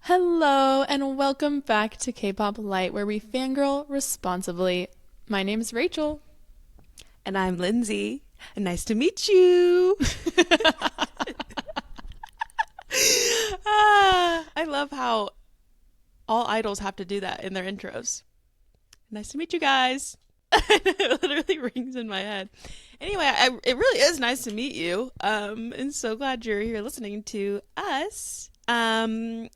Hello, and welcome back to K-Pop Light, where we fangirl responsibly. My name is Rachel. And I'm Lindsay. Nice to meet you. I love how all idols have to do that in their intros. Nice to meet you guys. It literally rings in my head. Anyway, it really is nice to meet you. And so glad you're here listening to us.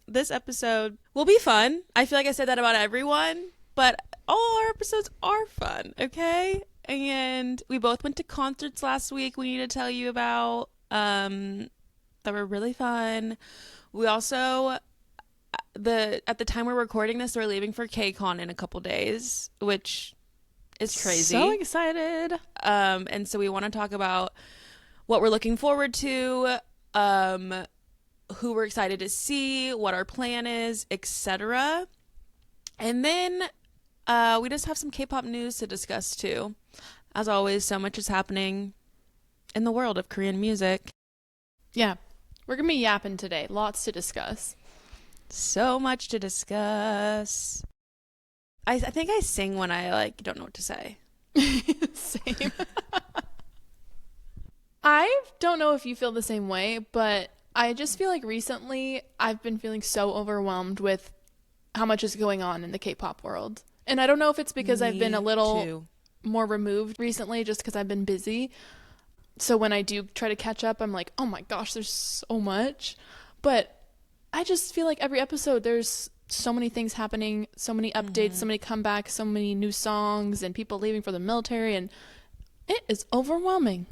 This episode will be fun. I feel like I said that about everyone, but all our episodes are fun, okay? And we both went to concerts last week we need to tell you about that were really fun. We also at the time we're recording this, we're leaving for KCON in a couple days, which is crazy. So excited. And so we want to talk about what we're looking forward to, who we're excited to see, what our plan is, etc. And then we just have some K-pop news to discuss too. As always, so much is happening in the world of Korean music. Yeah, we're going to be yapping today. Lots to discuss. So much to discuss. I think I sing when I don't know what to say. Same. I don't know if you feel the same way, but I just feel like recently I've been feeling so overwhelmed with how much is going on in the K-pop world. And I don't know if it's because I've been a little more removed recently just because I've been busy. So when I do try to catch up, I'm like, oh my gosh, there's so much. But I just feel like every episode there's so many things happening, so many updates, so many comebacks, so many new songs, and people leaving for the military, and it is overwhelming.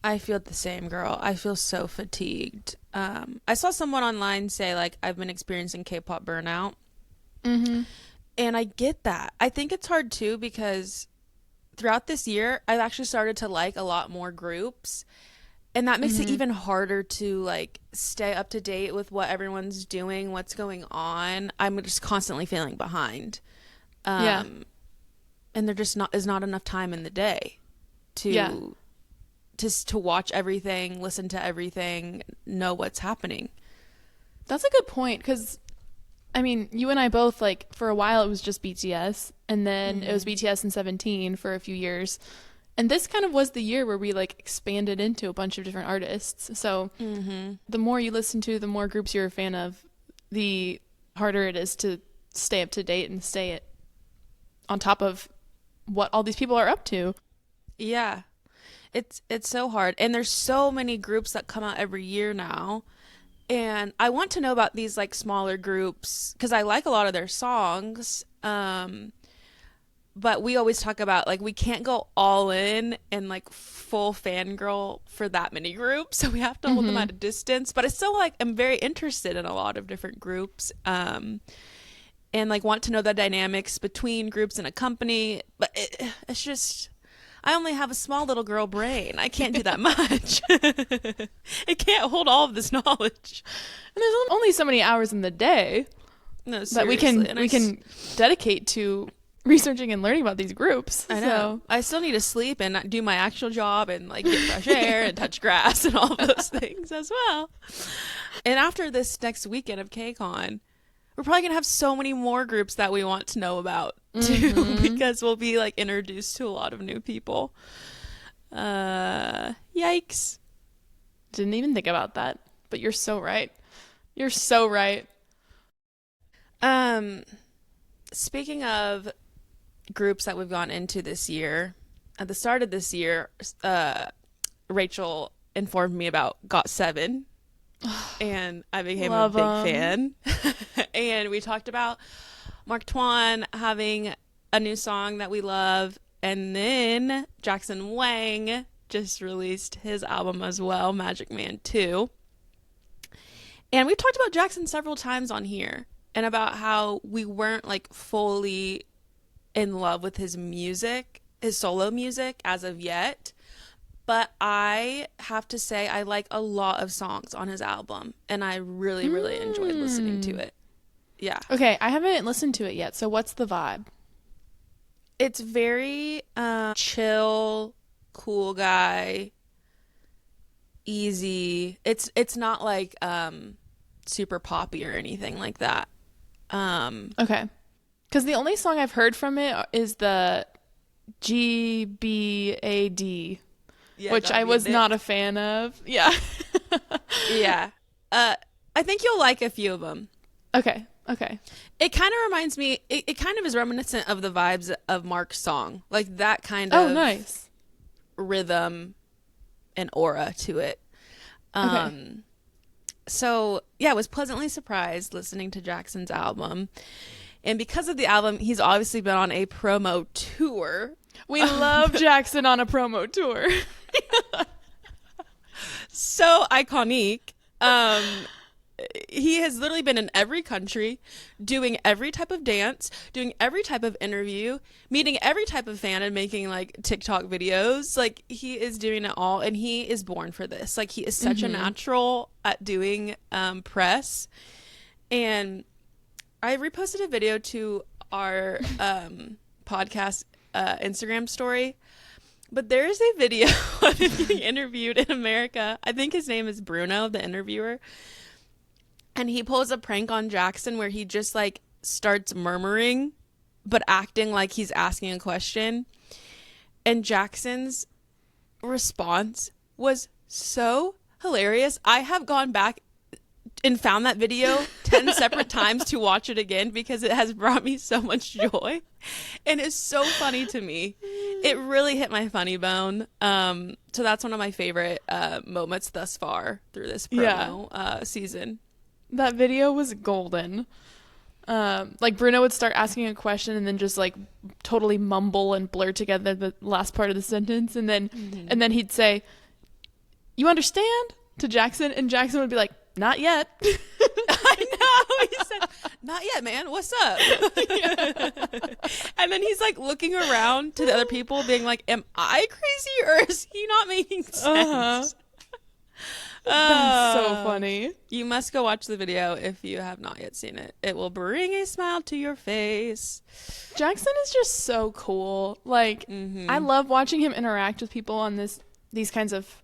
I feel the same, girl. I feel so fatigued. I saw someone online say, I've been experiencing K-pop burnout. Mm-hmm. And I get that. I think it's hard, too, because throughout this year, I've actually started to like a lot more groups. And that makes it even harder to, stay up to date with what everyone's doing, what's going on. I'm just constantly feeling behind. Yeah. And there just is not enough time in the day to watch everything, listen to everything, know what's happening. That's a good point, because, I mean, you and I both, for a while it was just BTS, and then it was BTS and 17 for a few years. And this kind of was the year where we, expanded into a bunch of different artists. So the more you listen to, the more groups you're a fan of, the harder it is to stay up to date and stay on top of what all these people are up to. Yeah. It's so hard. And there's so many groups that come out every year now. And I want to know about these smaller groups because I like a lot of their songs. But we always talk about we can't go all in and full fangirl for that many groups. So we have to hold them at a distance. But I still I'm very interested in a lot of different groups. And want to know the dynamics between groups in a company. But it's just, I only have a small little girl brain. I can't do that much. It can't hold all of this knowledge. And there's only so many hours in the day No, that we can dedicate to researching and learning about these groups. I know. I still need to sleep and do my actual job and get fresh air and touch grass and all of those things as well. And after this next weekend of KCON, we're probably going to have so many more groups that we want to know about too, because we'll be introduced to a lot of new people. Yikes. Didn't even think about that, but you're so right. You're so right. Speaking of groups that we've gone into this year, at the start of this year, Rachel informed me about GOT7. And I became a big fan. And we talked about Mark Twan having a new song that we love. And then Jackson Wang just released his album as well, Magic Man 2. And we've talked about Jackson several times on here and about how we weren't fully in love with his music, his solo music as of yet. But I have to say I like a lot of songs on his album, and I really, really enjoyed listening to it. Yeah. Okay, I haven't listened to it yet, so what's the vibe? It's very chill, cool guy, easy. It's not super poppy or anything like that. Okay. Because the only song I've heard from it is the GBAD, which I was not a fan of. Yeah. Yeah. I think you'll like a few of them. Okay. It kind of reminds me, it kind of is reminiscent of the vibes of Mark's song. Like that kind Oh, of nice. rhythm and aura to it. Okay. So, yeah, I was pleasantly surprised listening to Jackson's album. And because of the album, he's obviously been on a promo tour. We love Jackson on a promo tour. So iconic. He has literally been in every country, doing every type of dance, doing every type of interview, meeting every type of fan and making like TikTok videos. Like he is doing it all, and he is born for this. Like he is such a natural at doing press. And I reposted a video to our podcast Instagram story. But there is a video of him getting interviewed in America. I think his name is Bruno, the interviewer. And he pulls a prank on Jackson where he just like starts murmuring, but acting like he's asking a question. And Jackson's response was so hilarious. I have gone back and found that video 10 separate times to watch it again because it has brought me so much joy. And it's so funny to me. It really hit my funny bone. So that's one of my favorite moments thus far through this promo season. That video was golden. Like Bruno would start asking a question and then just like totally mumble and blur together the last part of the sentence, and then he'd say, "You understand?" to Jackson, and Jackson would be like, "Not yet." I know. He said, "Not yet, man. What's up?" And then he's like looking around to the other people being like, "Am I crazy or is he not making sense?" That's so funny. You must go watch the video if you have not yet seen it. It will bring a smile to your face. Jackson is just so cool. Like I love watching him interact with people on these kinds of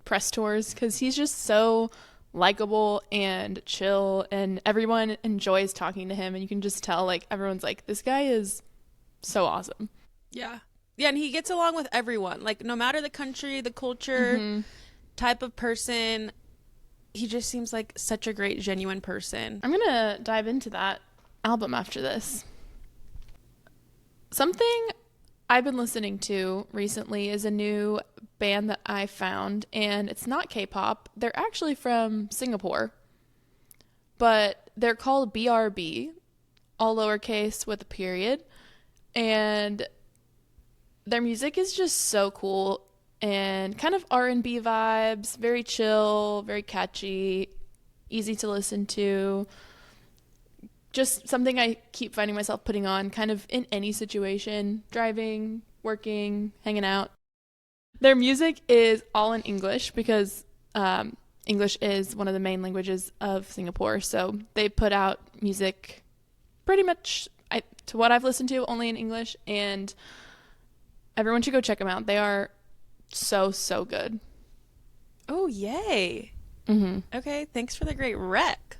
press tours because he's just so likable and chill, and everyone enjoys talking to him, and you can just tell like everyone's like, this guy is so awesome. Yeah, and he gets along with everyone, like no matter the country, the culture, type of person. He just seems like such a great, genuine person. I'm gonna dive into that album after this. Something I've been listening to recently is a new band that I found, and it's not K-pop. They're actually from Singapore, but they're called BRB, all lowercase with a period, and their music is just so cool and kind of R&B vibes, very chill, very catchy, easy to listen to. Just something I keep finding myself putting on kind of in any situation, driving, working, hanging out. Their music is all in English because English is one of the main languages of Singapore. So they put out music pretty much, to what I've listened to, only in English. And everyone should go check them out. They are so good. Oh, yay. Okay, thanks for the great rec.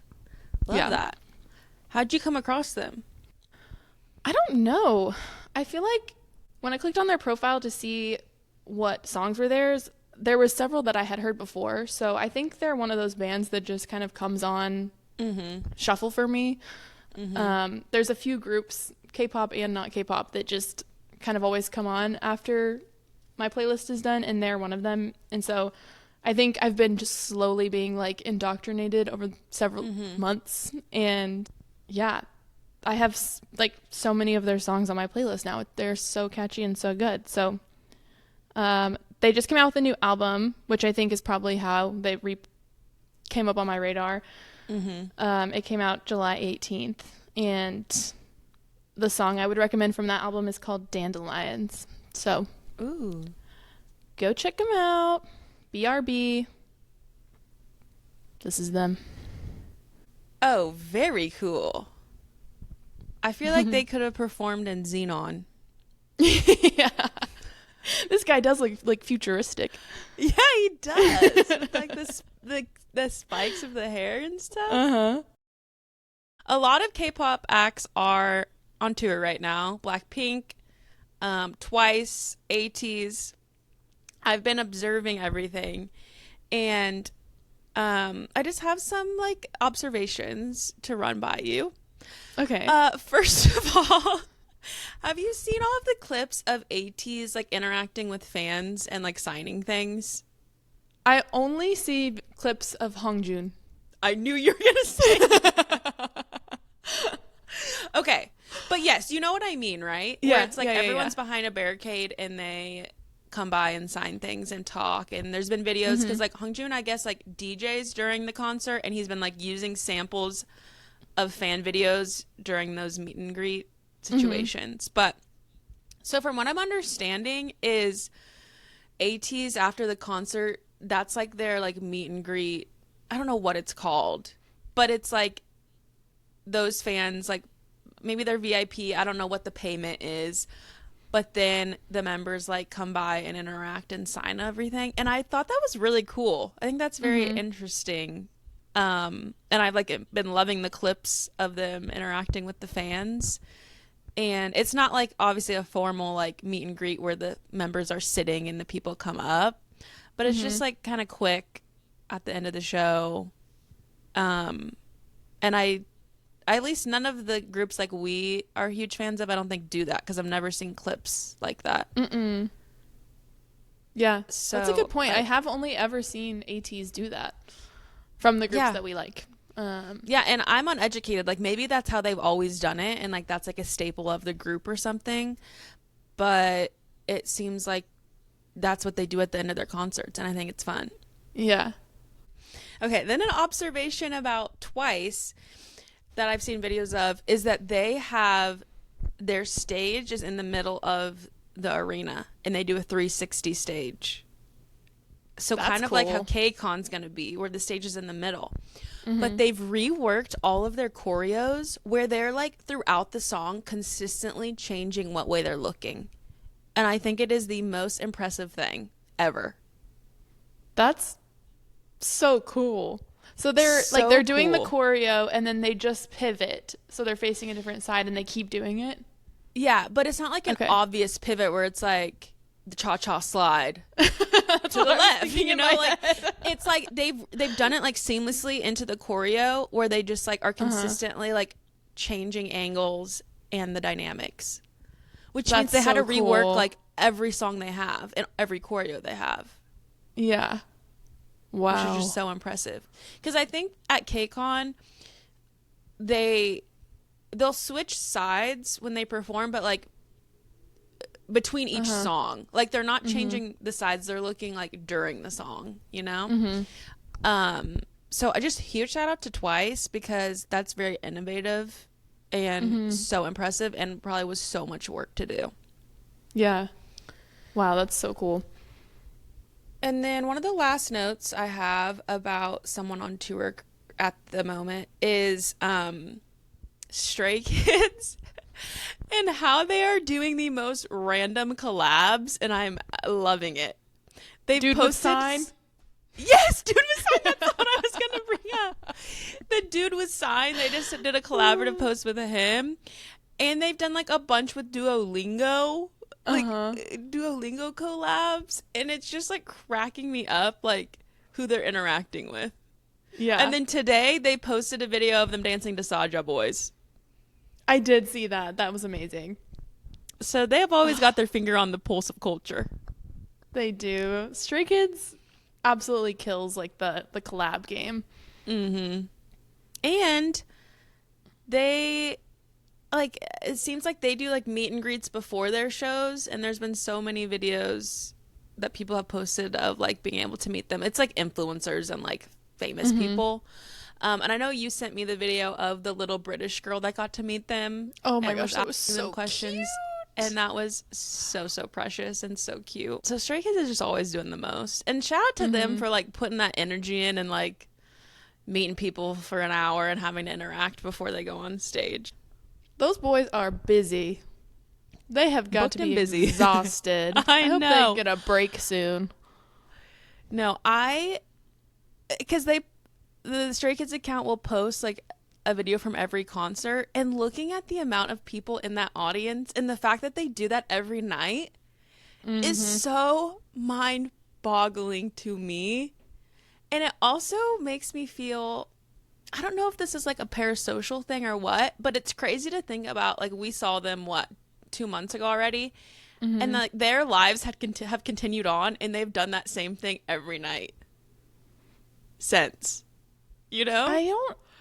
Love that. How'd you come across them? I don't know. I feel like when I clicked on their profile to see what songs were theirs, there were several that I had heard before. So I think they're one of those bands that just kind of comes on shuffle for me. There's a few groups, K-pop and not K-pop, that just kind of always come on after my playlist is done, and they're one of them. And so I think I've been just slowly being like indoctrinated over several months, and yeah, I have like so many of their songs on my playlist now. They're so catchy and so good. So they just came out with a new album, which I think is probably how they came up on my radar. It came out July 18th, and the song I would recommend from that album is called Dandelions. So go check them out. BRB. This is them. Oh, very cool. I feel like they could have performed in Xenon. Yeah. This guy does look like futuristic. Yeah, he does. Like this, the spikes of the hair and stuff. Uh-huh. A lot of K-pop acts are on tour right now. Blackpink, Twice, ATEEZ. I've been observing everything, and I just have some like observations to run by you. Okay. First of all, have you seen all of the clips of ATEEZ like interacting with fans and like signing things? I only see clips of Hongjoon. I knew you were gonna say that. Okay, but yes, you know what I mean, right? Yeah, Where it's like yeah, everyone's behind a barricade and they come by and sign things and talk. And there's been videos because like Hongjoon, I guess, like DJs during the concert, and he's been like using samples of fan videos during those meet and greet situations. But so from what I'm understanding is ATEEZ after the concert, that's like their like meet and greet. I don't know what it's called, but it's like those fans, like maybe they're VIP. I don't know what the payment is, but then the members like come by and interact and sign everything. And I thought that was really cool. I think that's very interesting. And I've like been loving the clips of them interacting with the fans. And it's not like obviously a formal like meet and greet where the members are sitting and the people come up, but it's just like kind of quick at the end of the show. And I at least none of the groups like we are huge fans of, I don't think do that because I've never seen clips like that. Yeah, So that's a good point. I have only ever seen ATEEZ do that from the groups that we like. Yeah, and I'm uneducated. Like maybe that's how they've always done it, and like that's like a staple of the group or something. But it seems like that's what they do at the end of their concerts, and I think it's fun. Yeah. Okay, then an observation about Twice that I've seen videos of is that they have their stage is in the middle of the arena, and they do a 360 stage. So That's kind of cool. like how KCON's going to be, where the stage is in the middle. But they've reworked all of their choreos where they're like throughout the song consistently changing what way they're looking. And I think it is the most impressive thing ever. That's so cool. So they're So like they're doing cool. the choreo and then they just pivot. So they're facing a different side and they keep doing it. Yeah, but it's not like an Okay. obvious pivot where it's like the cha-cha slide to the left, you know, like it's like they've done it like seamlessly into the choreo where they just like are consistently like changing angles and the dynamics, which means That's they had to so rework cool. like every song they have and every choreo they have, Yeah. Wow. which is just so impressive. Because I think at KCON they'll switch sides when they perform, but like between each song, like they're not changing the sides, they're looking like during the song, you know. So I just huge shout out to Twice because that's very innovative and so impressive and probably was so much work to do. Yeah. Wow, that's so cool. And then one of the last notes I have about someone on tour at the moment is Stray Kids and how they are doing the most random collabs, and I'm loving it. They've Dude posted with Sign? Yes, Dude with Sign. That's what I was gonna bring up. The Dude with Sign. They just did a collaborative post with him, and they've done like a bunch with Duolingo, like Duolingo collabs, and it's just like cracking me up, like who they're interacting with. Yeah. And then today they posted a video of them dancing to Saja Boys. I did see that. That was amazing. So they have always got their finger on the pulse of culture. They do. Stray Kids absolutely kills like the collab game. And they like it seems like they do like meet and greets before their shows, and there's been so many videos that people have posted of like being able to meet them. It's like influencers and like famous people. And I know you sent me the video of the little British girl that got to meet them. Oh my and gosh, that was asking them so questions. cute. And that was so precious and so cute. So Stray Kids is just always doing the most. And shout out to them for like putting that energy in and like meeting people for an hour and having to interact before they go on stage. Those boys are busy. They have got Booked to and be busy. exhausted. I hope know. they get a break soon. No, because the Stray Kids account will post like a video from every concert, and looking at the amount of people in that audience and the fact that they do that every night is so mind-boggling to me. And it also makes me feel, I don't know if this is like a parasocial thing or what, but it's crazy to think about. Like, we saw them 2 months ago already, and like their lives have continued on, and they've done that same thing every night since. You know?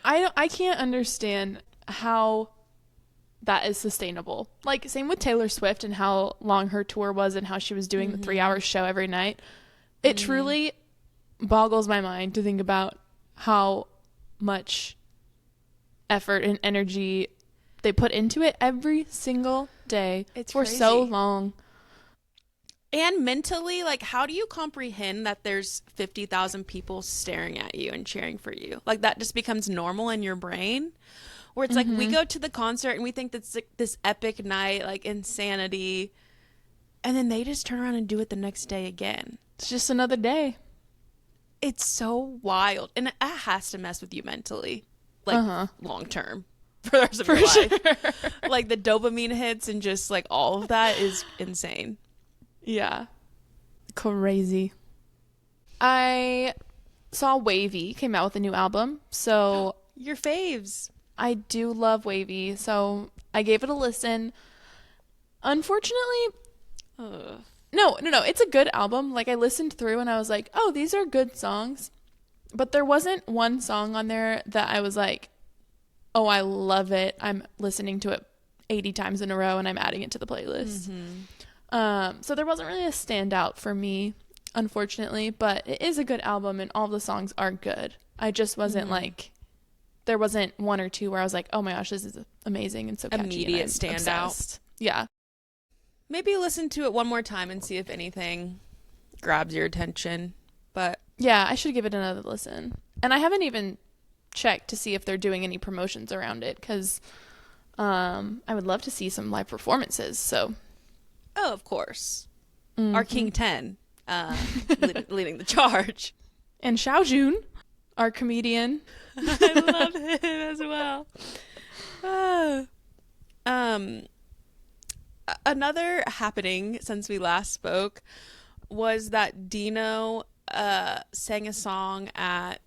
I can't understand how that is sustainable. Like, same with Taylor Swift and how long her tour was and how she was doing the 3-hour show every night. It truly boggles my mind to think about how much effort and energy they put into it every single day. It's for crazy. So long. And mentally, like, how do you comprehend that there's 50,000 people staring at you and cheering for you? Like, that just becomes normal in your brain, where it's like, we go to the concert and we think that's like this epic night, like insanity, and then they just turn around and do it the next day again. It's just another day. It's so wild, and it has to mess with you mentally, like long term, for the rest of your life. Like, the dopamine hits and just like all of that is insane. Yeah. Crazy. I saw Wavy came out with a new album, so your faves. I do love Wavy, so I gave it a listen. Unfortunately, no, it's a good album. Like, I listened through and I was like, oh, these are good songs. But there wasn't one song on there that I was like, oh, I love it. I'm listening to it 80 times in a row and I'm adding it to the playlist. So there wasn't really a standout for me, unfortunately, but it is a good album and all the songs are good. I just wasn't like, there wasn't one or two where I was like, oh my gosh, this is amazing and so catchy. Immediate and I'm standout. obsessed. Yeah. Maybe listen to it one more time and see if anything grabs your attention. But yeah, I should give it another listen. And I haven't even checked to see if they're doing any promotions around it, because I would love to see some live performances. So, oh, of course, our King 10 leading the charge, and Xiaojun, our comedian. I love him as well. Another happening since we last spoke was that Dino sang a song at,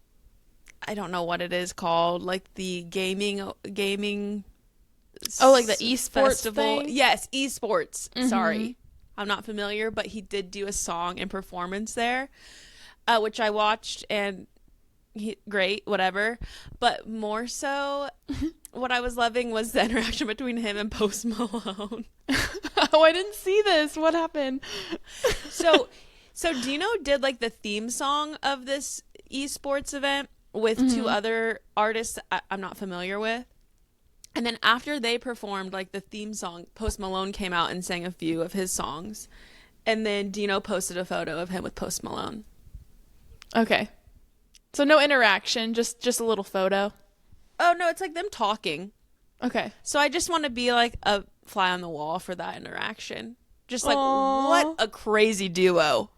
I don't know what it is called, like the gaming Oh, like the esports festival. thing? Yes, esports. Sorry, I'm not familiar, but he did do a song and performance there, which I watched, and great, whatever. But more so, what I was loving was the interaction between him and Post Malone. Oh, I didn't see this. What happened? So Dino did like the theme song of this esports event with two other artists I'm not familiar with. And then after they performed like the theme song, Post Malone came out and sang a few of his songs. And then Dino posted a photo of him with Post Malone. Okay. So no interaction, just a little photo. Oh, no, it's like them talking. Okay. So I just want to be like a fly on the wall for that interaction. Just like, Aww. what a crazy duo.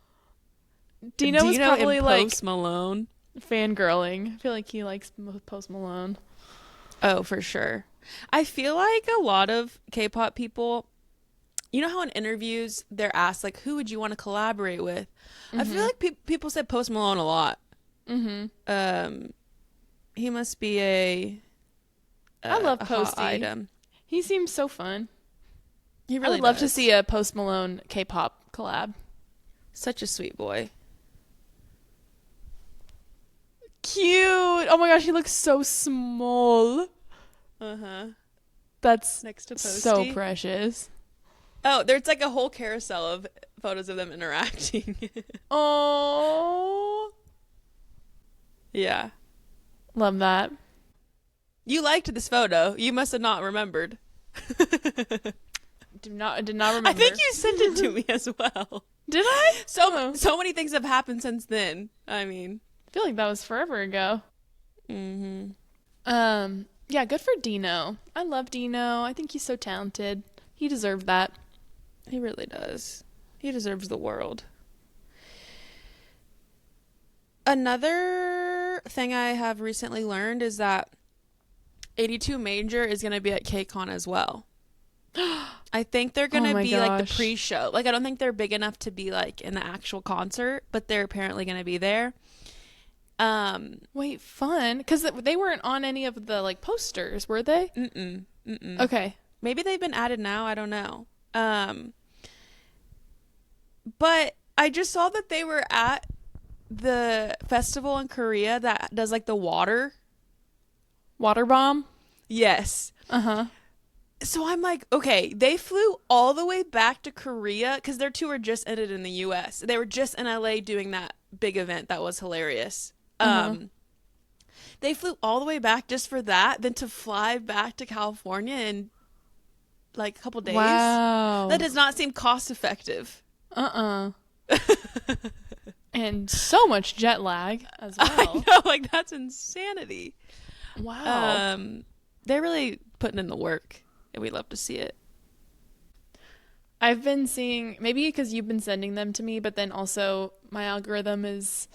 Dino was probably and like Post Malone. Fangirling. I feel like he likes Post Malone. Oh, for sure. I feel like a lot of K-pop people, you know how in interviews they're asked like, who would you want to collaborate with? I feel like people said Post Malone a lot. He must be I love a Posty. hot item. He seems so fun. He I really would love to does. see a Post Malone K-pop collab. Such a sweet boy. Cute. Oh my gosh, he looks so small. That's Next to Posty. so precious. Oh, there's like a whole carousel of photos of them interacting. Oh, Yeah. love that. You liked this photo. You must have not remembered. Did not remember. I think you sent it to me as well. Did I? So many things have happened since then. I mean, I feel like that was forever ago. Yeah, good for Dino. I love Dino. I think he's so talented. He deserved that. he really does. He deserves the world. Another thing I have recently learned is that 82 Major is going to be at KCON as well. I think they're going to be like the pre-show. Like, I don't think they're big enough to be like in the actual concert, but they're apparently going to be there. Wait, fun. Because they weren't on any of the like posters, were they? Mm-mm. Okay. Maybe they've been added now. I don't know. But I just saw that they were at the festival in Korea that does like the water bomb. Yes. So I'm like, okay, they flew all the way back to Korea because their tour just ended in the US. They were just in LA doing that big event that was hilarious. They flew all the way back just for that, then to fly back to California in like a couple days. Wow. That does not seem cost effective. And so much jet lag as well. I know, like that's insanity. Wow. They're really putting in the work, and we love to see it. I've been seeing, maybe because you've been sending them to me, but then also my algorithm is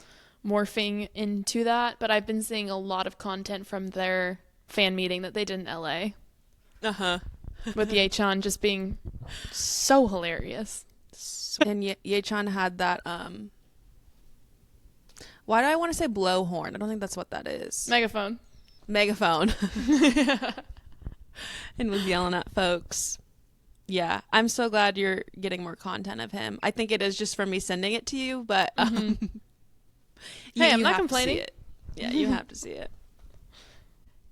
morphing into that. But I've been seeing a lot of content from their fan meeting that they did in LA. With Ye-chan just being so hilarious. And Ye-chan had that, why do I want to say blowhorn? I don't think that's what that is. Megaphone. And was yelling at folks. Yeah, I'm so glad you're getting more content of him. I think it is just from me sending it to you, but hey, I'm not complaining. To see it. Yeah, you have to see it.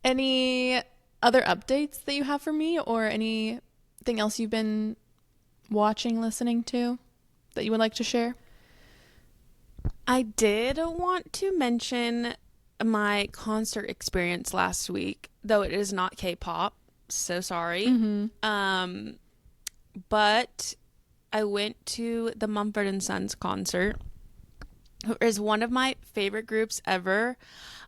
Any other updates that you have for me, or anything else you've been watching, listening to that you would like to share? I did want to mention my concert experience last week, though it is not K-pop. So sorry. But I went to the Mumford & Sons concert, who is one of my favorite groups ever.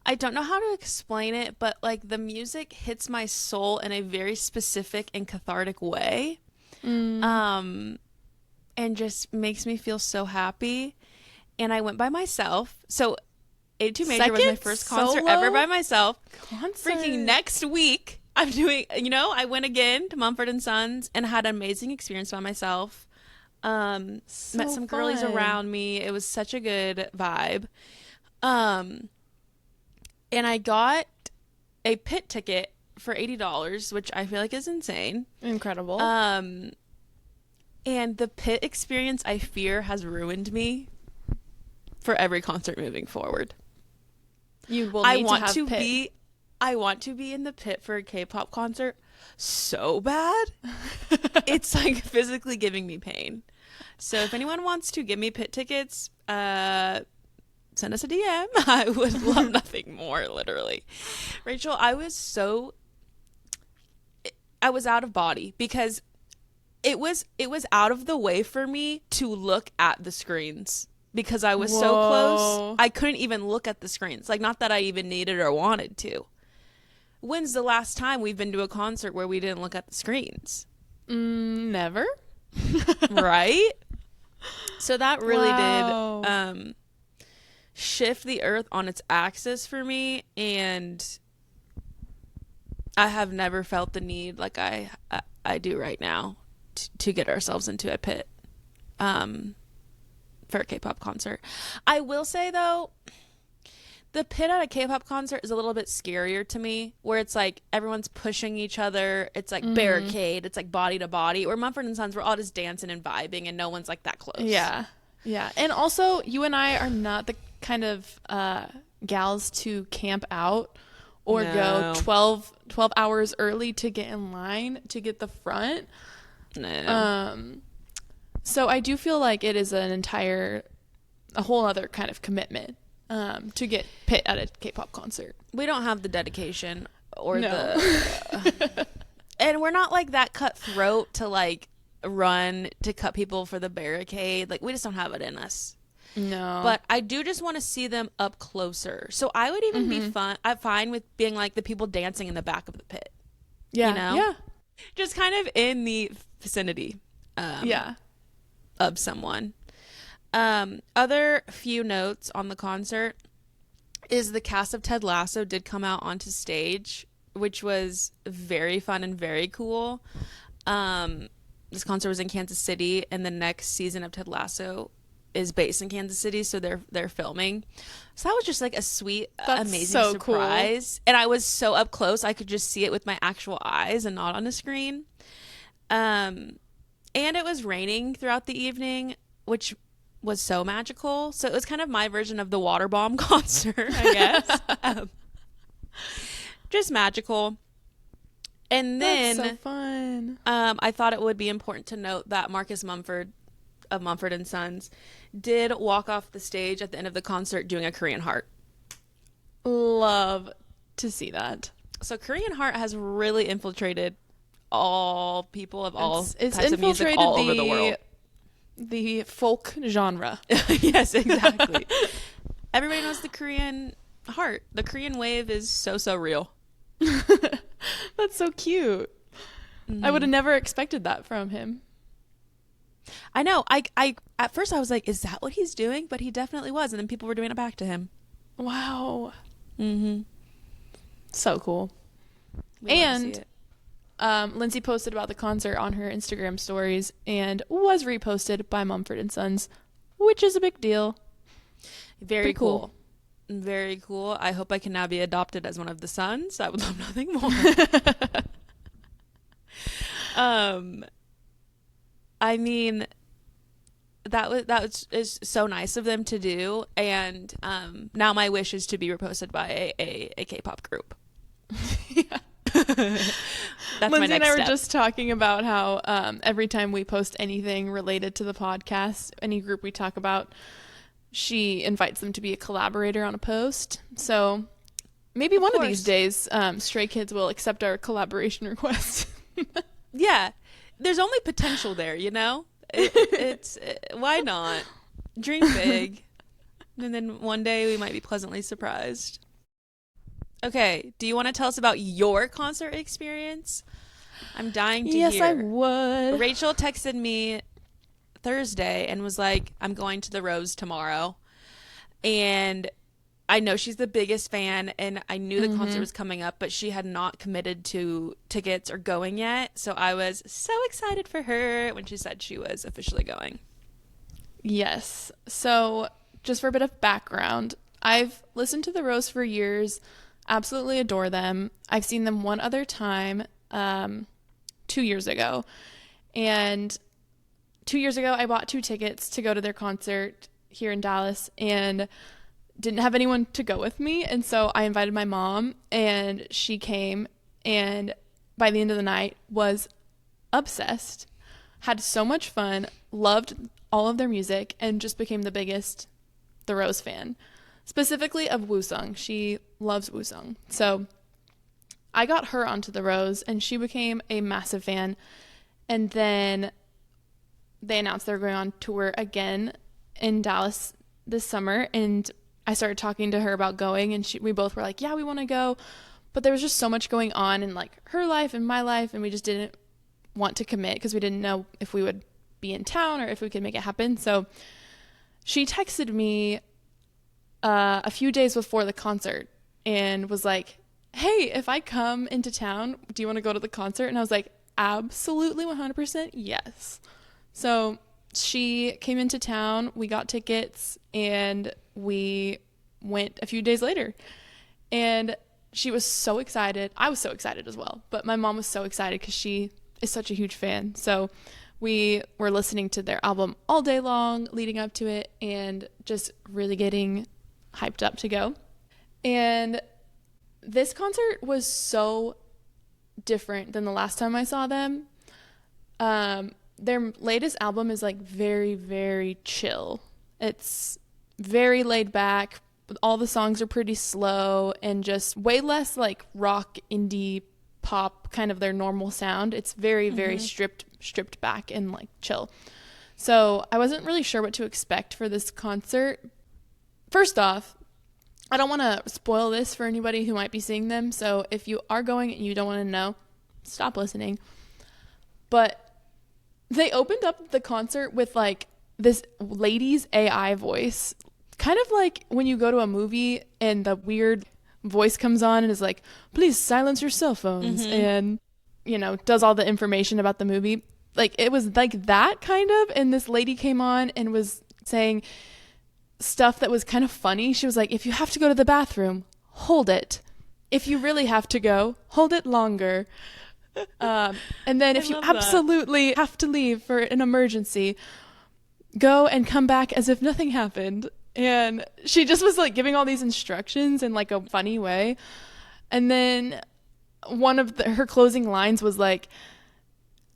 I don't know how to explain it, but like the music hits my soul in a very specific and cathartic way. And just makes me feel so happy. And I went by myself. So 82 Major was my first concert ever by myself. Freaking next week, I'm doing, I went again to Mumford & Sons and had an amazing experience by myself. Met some girlies around me. It was such a good vibe. And I got a pit ticket for $80, which I feel like is insane. Incredible. And the pit experience, I fear, has ruined me for every concert moving forward. You will need to have pit. I want to be in the pit for a K-pop concert so bad. It's like physically giving me pain. So if anyone wants to give me pit tickets, send us a DM. I would love nothing more, literally. Rachel, I was out of body because it was out of the way for me to look at the screens because I was so close. I couldn't even look at the screens. Like, not that I even needed or wanted to. When's the last time we've been to a concert where we didn't look at the screens? Never. Right? So that really did shift the earth on its axis for me, and I have never felt the need like I do right now to get ourselves into a pit for a K-pop concert. I will say, though, the pit at a K-pop concert is a little bit scarier to me, where it's like everyone's pushing each other. It's like barricade. It's like body to body. Where Mumford & Sons, we're all just dancing and vibing, and no one's like that close. Yeah. And also, you and I are not the kind of gals to camp out or go 12 hours early to get in line to get the front. No. So I do feel like it is a whole other kind of commitment to get pit at a K-pop concert. We don't have the dedication or the and we're not like that cutthroat to like run to cut people for the barricade. Like, we just don't have it in us. No. But I do just want to see them up closer. So I would even be fine with being like the people dancing in the back of the pit. Yeah. You know? Yeah. Just kind of in the vicinity of someone. Other few notes on the concert is the cast of Ted Lasso did come out onto stage, which was very fun and very cool. This concert was in Kansas City, and the next season of Ted Lasso is based in Kansas City, so they're filming. So that was just like a sweet, amazing so surprise. cool. And I was so up close, I could just see it with my actual eyes and not on a screen. And it was raining throughout the evening, which was so magical. So it was kind of my version of the water bomb concert, I guess. Just magical. And then That's so fun. I thought it would be important to note that Marcus Mumford of Mumford & Sons did walk off the stage at the end of the concert doing a Korean Heart. Love to see that. So Korean Heart has really infiltrated all people of all It's types of music all over the world. The folk genre. Yes, exactly. Everybody knows the Korean Heart. The Korean wave is so real. That's so cute. Mm-hmm. I would have never expected that from him. I know. I at first I was like, is that what he's doing? But he definitely was, and then people were doing it back to him. Wow. Mm-hmm. So cool. And Lindsay posted about the concert on her Instagram stories and was reposted by Mumford & Sons, which is a big deal. Very cool. Very cool. I hope I can now be adopted as one of the sons. I would love nothing more. I mean, that is so nice of them to do, and now my wish is to be reposted by a K-pop group. Yeah. That's Lindsay my next and I were step. just talking about how every time we post anything related to the podcast, any group we talk about, she invites them to be a collaborator on a post. So maybe one of these days, Stray Kids will accept our collaboration request. Yeah, there's only potential there, you know? It's why not? Dream big. And then one day we might be pleasantly surprised. Okay, do you want to tell us about your concert experience? I'm dying to hear. Yes, I would. Rachel texted me Thursday and was like, I'm going to the Rose tomorrow. And I know she's the biggest fan, and I knew the concert was coming up, but she had not committed to tickets or going yet. So I was so excited for her when she said she was officially going. Yes. So just for a bit of background, I've listened to the Rose for years, absolutely adore them. I've seen them one other time 2 years ago. And 2 years ago, I bought 2 tickets to go to their concert here in Dallas and didn't have anyone to go with me. And so I invited my mom, and she came, and by the end of the night was obsessed, had so much fun, loved all of their music, and just became the biggest The Rose fan, specifically of Woosung. She loves Woosung. So I got her onto The Rose, and she became a massive fan. And then they announced they were going on tour again in Dallas this summer, and I started talking to her about going, and we both were like, yeah, we want to go. But there was just so much going on in like her life and my life, and we just didn't want to commit because we didn't know if we would be in town or if we could make it happen. So she texted me a few days before the concert and was like, hey, if I come into town, do you want to go to the concert? And I was like, absolutely 100% yes. So she came into town, we got tickets, and we went a few days later. And she was so excited. I was so excited as well. But my mom was so excited because she is such a huge fan. So we were listening to their album all day long leading up to it and just really getting hyped up to go. And this concert was so different than the last time I saw them. Their latest album is like very, very chill. It's very laid back. All the songs are pretty slow and just way less like rock, indie, pop, kind of their normal sound. It's very, very stripped back and like chill. So I wasn't really sure what to expect for this concert. First off, I don't want to spoil this for anybody who might be seeing them. So if you are going and you don't want to know, stop listening. But they opened up the concert with like this lady's AI voice kind of like when you go to a movie and the weird voice comes on and is like, please silence your cell phones, and, you know, does all the information about the movie. Like, it was like that kind of, and this lady came on and was saying stuff that was kind of funny. She was like, if you have to go to the bathroom, hold it. If you really have to go, hold it longer. And then if you absolutely have to leave for an emergency, go and come back as if nothing happened. And she just was like giving all these instructions in like a funny way. And then one of her closing lines was like,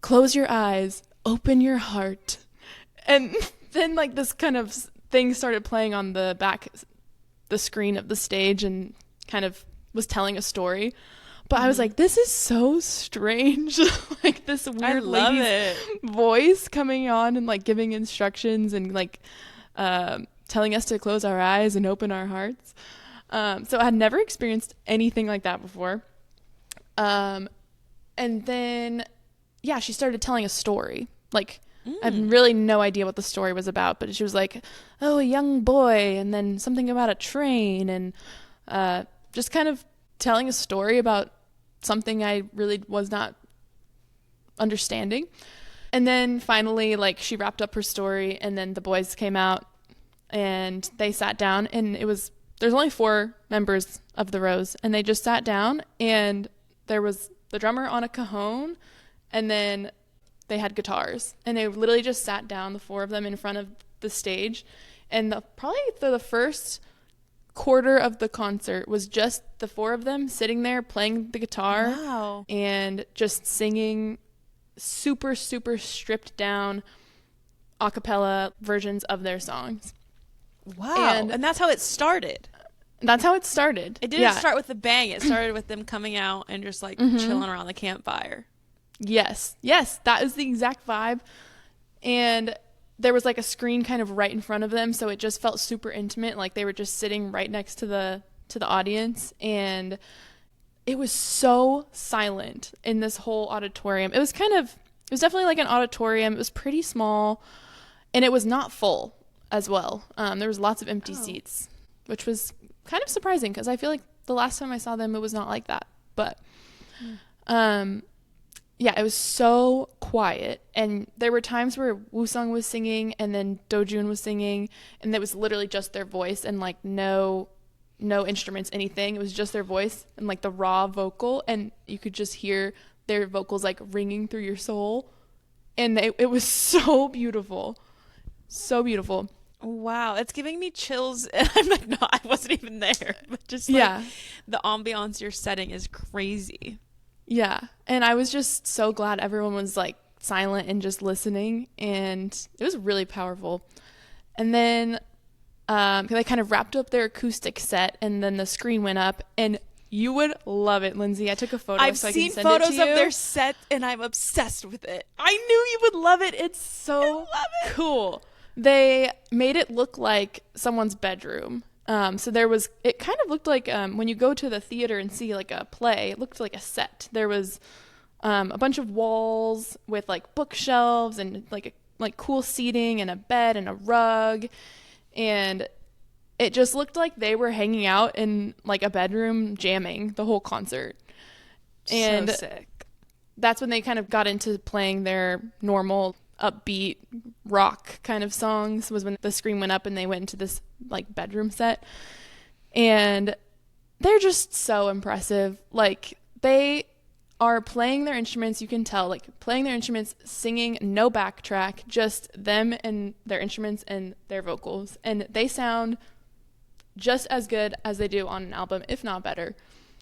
close your eyes, open your heart. And then like this kind of thing started playing on the screen of the stage and kind of was telling a story. But I was like, this is so strange. Like this weird lady's voice coming on and like giving instructions and like telling us to close our eyes and open our hearts. So I had never experienced anything like that before. And then, yeah, she started telling a story. Like, I had really no idea what the story was about, but she was like, oh, a young boy, and then something about a train, and just kind of telling a story about something I really was not understanding. And then finally, like, she wrapped up her story, and then the boys came out, and they sat down, and there's only 4 members of the Rose, and they just sat down, and there was the drummer on a cajon, and then they had guitars, and they literally just sat down, the 4 of them, in front of the stage, and probably the first quarter of the concert was just the 4 of them sitting there playing the guitar. Wow. And just singing super, super stripped down a cappella versions of their songs. Wow. And that's how it started. That's how it started. It didn't start with a bang. It started with them coming out and just like chilling around the campfire. Yes, that is the exact vibe. And there was like a screen kind of right in front of them, so it just felt super intimate, like they were just sitting right next to the audience. And it was so silent in this whole auditorium. It was definitely like an auditorium. It was pretty small, and it was not full as well. There was lots of empty seats, which was kind of surprising because I feel like the last time I saw them, it was not like that. But yeah, it was so quiet, and there were times where Woo-sung was singing and then Do-jun was singing, and it was literally just their voice and like no instruments, anything. It was just their voice and like the raw vocal, and you could just hear their vocals like ringing through your soul, and it was so beautiful. Wow, it's giving me chills. I'm like, no, I wasn't even there, but just like the ambiance you're setting is crazy. Yeah, and I was just so glad everyone was like silent and just listening, and it was really powerful. And then they kind of wrapped up their acoustic set, and then the screen went up, and you would love it, Lindsay. I took a photo. I've seen photos of their set, and I'm obsessed with it. I knew you would love it. It's so cool. They made it look like someone's bedroom. So it kind of looked like when you go to the theater and see like a play, it looked like a set. There was a bunch of walls with like bookshelves and like cool seating and a bed and a rug, and it just looked like they were hanging out in like a bedroom jamming the whole concert. And so sick. That's when they kind of got into playing their normal upbeat rock kind of songs, was when the screen went up and they went into this like bedroom set. And they're just so impressive. Like, they are playing their instruments, you can tell, like playing their instruments, singing, no backtrack, just them and their instruments and their vocals, and they sound just as good as they do on an album, if not better.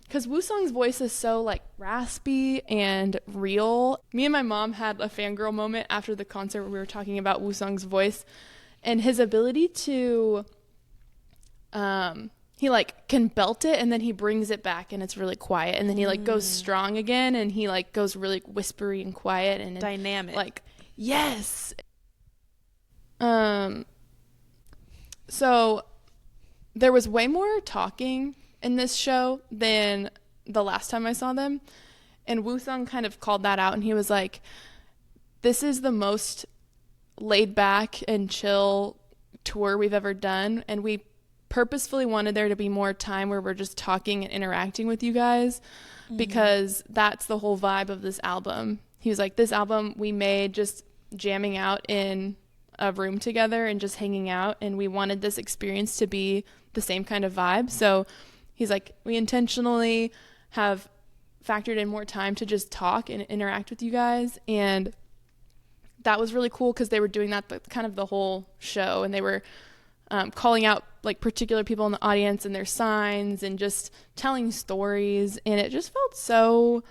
Because Woo-sung's voice is so like raspy and real. Me and my mom had a fangirl moment after the concert where we were talking about Woo-sung's voice and his ability to he like can belt it and then he brings it back and it's really quiet, and then he like goes strong again and he like goes really whispery and quiet and dynamic. Like, yes. So there was way more talking in this show than the last time I saw them, and Woo-sung kind of called that out, and he was like, this is the most laid back and chill tour we've ever done, and we purposefully wanted there to be more time where we're just talking and interacting with you guys, because that's the whole vibe of this album. He was like, this album we made just jamming out in a room together and just hanging out, and we wanted this experience to be the same kind of vibe. So he's like, we intentionally have factored in more time to just talk and interact with you guys, and that was really cool because they were doing that kind of the whole show, and they were calling out like particular people in the audience and their signs and just telling stories, and it just felt so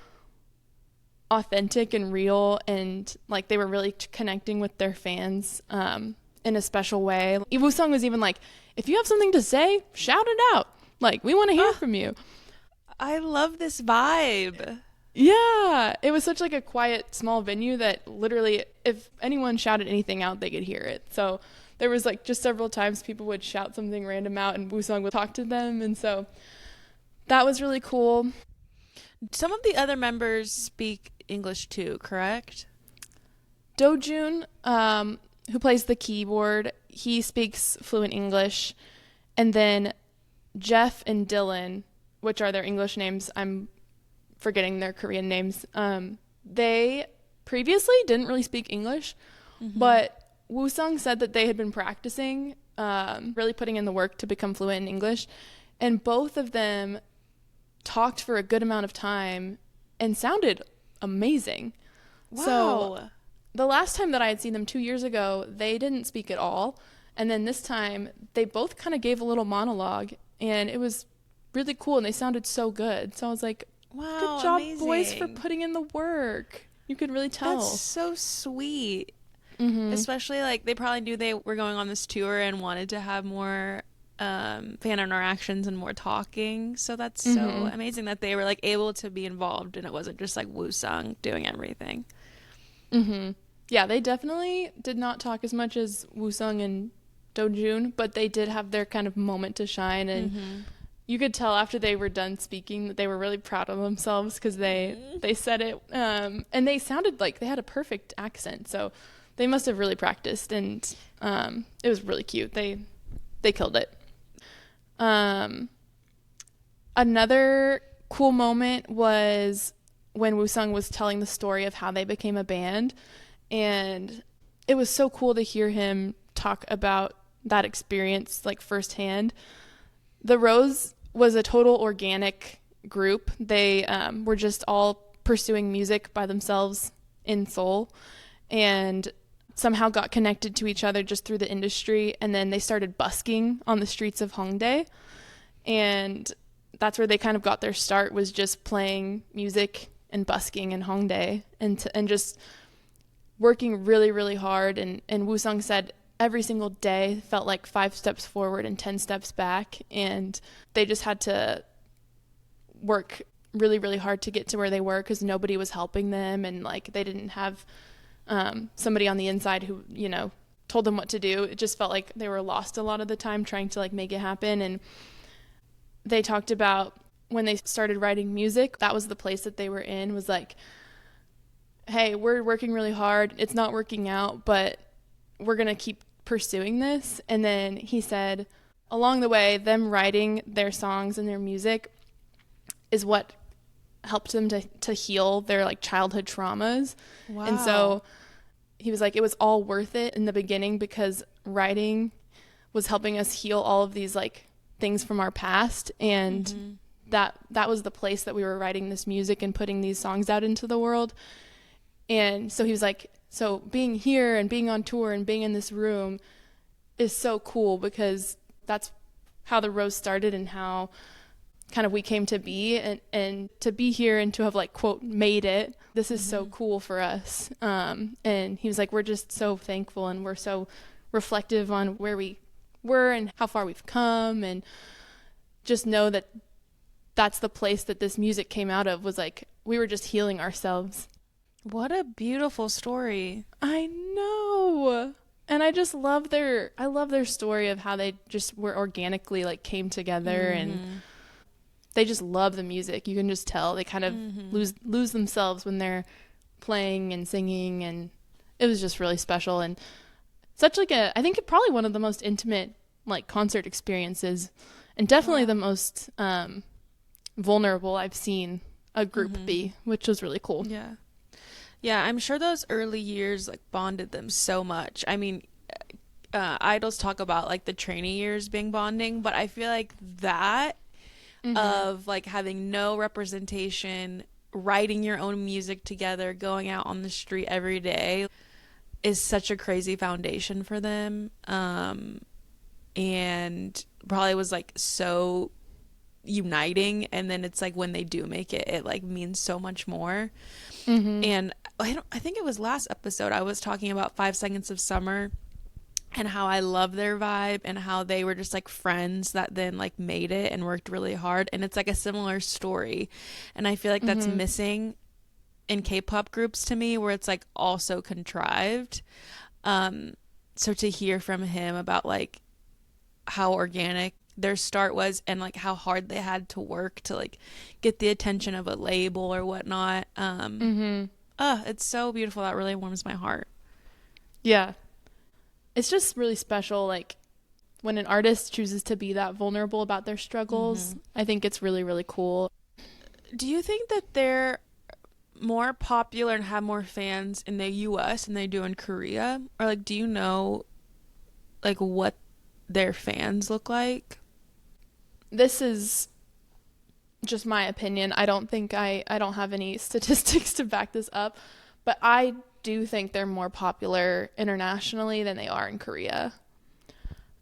authentic and real, and like they were really connecting with their fans in a special way. Woo-sung was even like, if you have something to say, shout it out, like we want to hear from you. I love this vibe. Yeah, it was such like a quiet small venue that literally if anyone shouted anything out, they could hear it. So there was like just several times people would shout something random out and Woo-sung would talk to them, and so that was really cool. Some of the other members speak English too, correct? Do-jun, who plays the keyboard, he speaks fluent English. And then Jeff and Dylan, which are their English names, I'm forgetting their Korean names, they previously didn't really speak English, but Woo-sung said that they had been practicing, really putting in the work to become fluent in English. And both of them talked for a good amount of time and sounded amazing. Wow. So the last time that I had seen them 2 years ago, they didn't speak at all. And then this time they both kind of gave a little monologue, and it was really cool, and they sounded so good. So I was like, wow, good job, amazing. boys, for putting in the work. You could really tell. That's so sweet. Especially like they probably knew they were going on this tour and wanted to have more fan interactions and more talking. So that's so amazing that they were like able to be involved, and it wasn't just like Woo-sung doing everything. Yeah, they definitely did not talk as much as Woo-sung and Do-jun, but they did have their kind of moment to shine, and you could tell after they were done speaking that they were really proud of themselves because they said it, and they sounded like they had a perfect accent, so they must have really practiced, and it was really cute. They killed it. Another cool moment was when Woo-sung was telling the story of how they became a band, and it was so cool to hear him talk about that experience like firsthand. The Rose was a total organic group. They were just all pursuing music by themselves in Seoul, and somehow got connected to each other just through the industry, and then they started busking on the streets of Hongdae, and that's where they kind of got their start, was just playing music and busking in Hongdae, and just working really, really hard. And Woo-sung said every single day felt like 5 steps forward and 10 steps back, and they just had to work really, really hard to get to where they were because nobody was helping them, and like they didn't have somebody on the inside who, you know, told them what to do. It just felt like they were lost a lot of the time trying to like make it happen. And they talked about when they started writing music, that was the place that they were in, was like, hey, we're working really hard, it's not working out, but we're gonna keep pursuing this. And then he said along the way, them writing their songs and their music is what helped them to heal their like childhood traumas. Wow. And so he was like, it was all worth it in the beginning because writing was helping us heal all of these like things from our past, and that was the place that we were writing this music and putting these songs out into the world. And so he was like, so being here and being on tour and being in this room is so cool because that's how the Rose started and how kind of we came to be, and to be here and to have like quote made it, this is so cool for us. And he was like, we're just so thankful, and we're so reflective on where we were and how far we've come, and just know that that's the place that this music came out of, was like we were just healing ourselves. What a beautiful story. I know. And I just love their story of how they just were organically like came together, and they just love the music. You can just tell they kind of lose themselves when they're playing and singing, and it was just really special, and such like I think probably one of the most intimate like concert experiences, and definitely the most vulnerable I've seen a group be, which was really cool. Yeah, I'm sure those early years like bonded them so much. I mean, idols talk about like the training years being bonding, but I feel like that of like having no representation, writing your own music together, going out on the street every day is such a crazy foundation for them. And probably was like so uniting, and then it's like when they do make it, it like means so much more. And I think it was last episode I was talking about 5 Seconds of Summer and how I love their vibe and how they were just like friends that then like made it and worked really hard, and it's like a similar story, and I feel like that's missing in K-pop groups to me, where it's like also contrived. So to hear from him about like how organic their start was and like how hard they had to work to like get the attention of a label or whatnot, it's so beautiful. That really warms my heart. Yeah, it's just really special, like when an artist chooses to be that vulnerable about their struggles. I think it's really, really cool. Do you think that they're more popular and have more fans in the US than they do in Korea? Or like, do you know like what their fans look like? This is just my opinion. I don't think I don't have any statistics to back this up, but I do think they're more popular internationally than they are in Korea.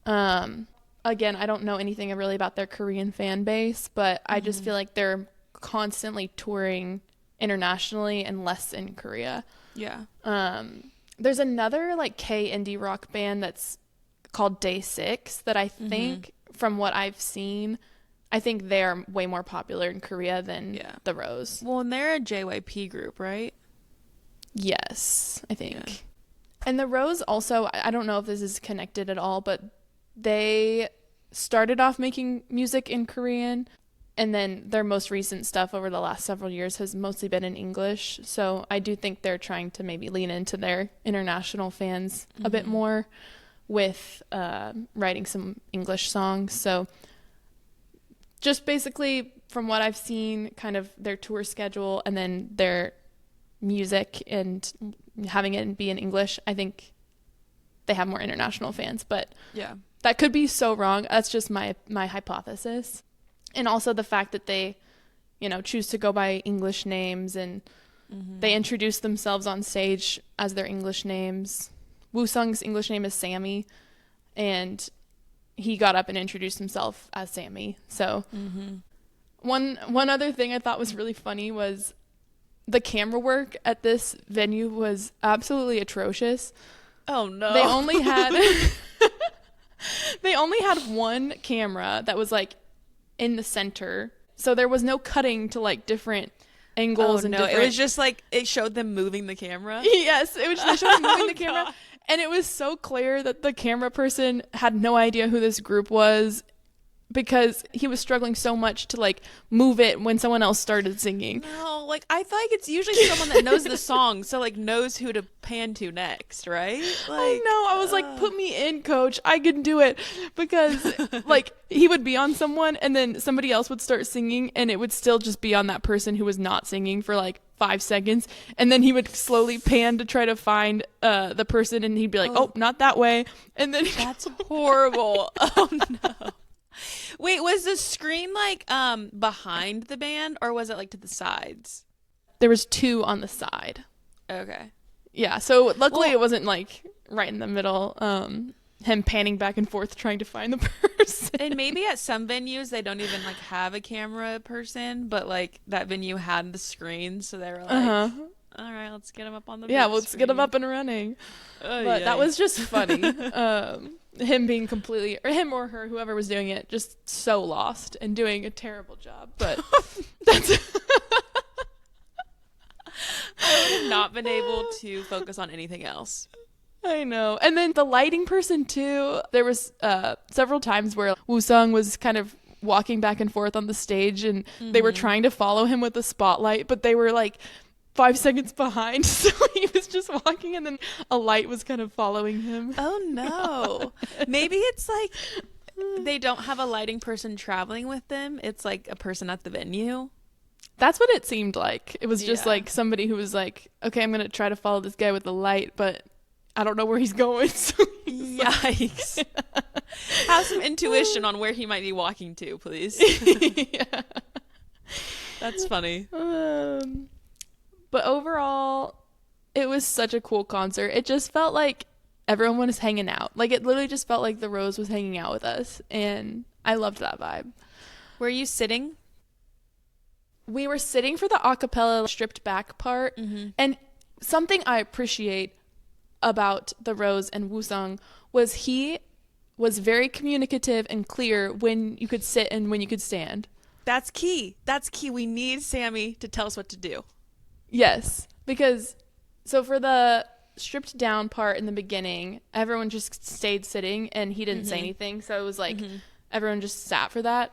Again, I don't know anything really about their Korean fan base, but I just feel like they're constantly touring internationally and less in Korea. Yeah. There's another like K indie rock band that's called Day 6 that I think, from what I've seen, I think they're way more popular in Korea than the Rose. Well, and they're a JYP group, right? Yes, I think. Yeah. And the Rose also, I don't know if this is connected at all, but they started off making music in Korean, and then their most recent stuff over the last several years has mostly been in English. So I do think they're trying to maybe lean into their international fans a bit more with writing some English songs. So just basically from what I've seen, kind of their tour schedule and then their music and having it be in English, I think they have more international fans. But yeah, that could be so wrong. That's just my hypothesis. And also the fact that they, choose to go by English names, and they introduce themselves on stage as their English names. Woo-sung's English name is Sammy, and he got up and introduced himself as Sammy. So one other thing I thought was really funny was the camera work at this venue was absolutely atrocious. Oh no. They only had one camera that was like in the center. So there was no cutting to like different angles and different... It was just like it showed them moving the camera. Yes, it was just showing them moving the camera. God. And it was so clear that the camera person had no idea who this group was, because he was struggling so much to like move it when someone else started singing. No, like I feel like it's usually someone that knows the song, so like knows who to pan to next, right? Like, I know. I was like, put me in, coach. I can do it. Because like he would be on someone and then somebody else would start singing and it would still just be on that person who was not singing for like 5 seconds, and then he would slowly pan to try to find the person, and he'd be like, oh, not that way. And then that's horrible. Oh no. Wait, was the screen like behind the band, or was it like to the sides? There was 2 on the side. Okay. Yeah, so luckily it wasn't like right in the middle, him panning back and forth trying to find the person. And maybe at some venues they don't even like have a camera person, but like that venue had the screen, so they were like, all right, let's get him up on the big let's screen. Get him up and running. But that was just funny. Him being completely, or him or her, whoever was doing it, just so lost and doing a terrible job. But that's... I would have not been able to focus on anything else. I know. And then the lighting person too, there was several times where Woo-sung was kind of walking back and forth on the stage, and they were trying to follow him with the spotlight, but they were like 5 seconds behind, so he was just walking and then a light was kind of following him. Oh no. Maybe it's like they don't have a lighting person traveling with them. It's like a person at the venue. That's what it seemed like. It was just Yeah. like somebody who was like, okay, I'm going to try to follow this guy with the light, but I don't know where he's going. So Yikes. Have some intuition on where he might be walking to, please. Yeah. That's funny. But overall, it was such a cool concert. It just felt like everyone was hanging out. Like, it literally just felt like the Rose was hanging out with us, and I loved that vibe. Were you sitting? We were sitting for the acapella stripped back part, and something I appreciate about the Rose and Woo-sung was he was very communicative and clear when you could sit and when you could stand. That's key. That's key. We need Sammy to tell us what to do. Yes, because so for the stripped down part in the beginning, everyone just stayed sitting and he didn't say anything. So it was like everyone just sat for that.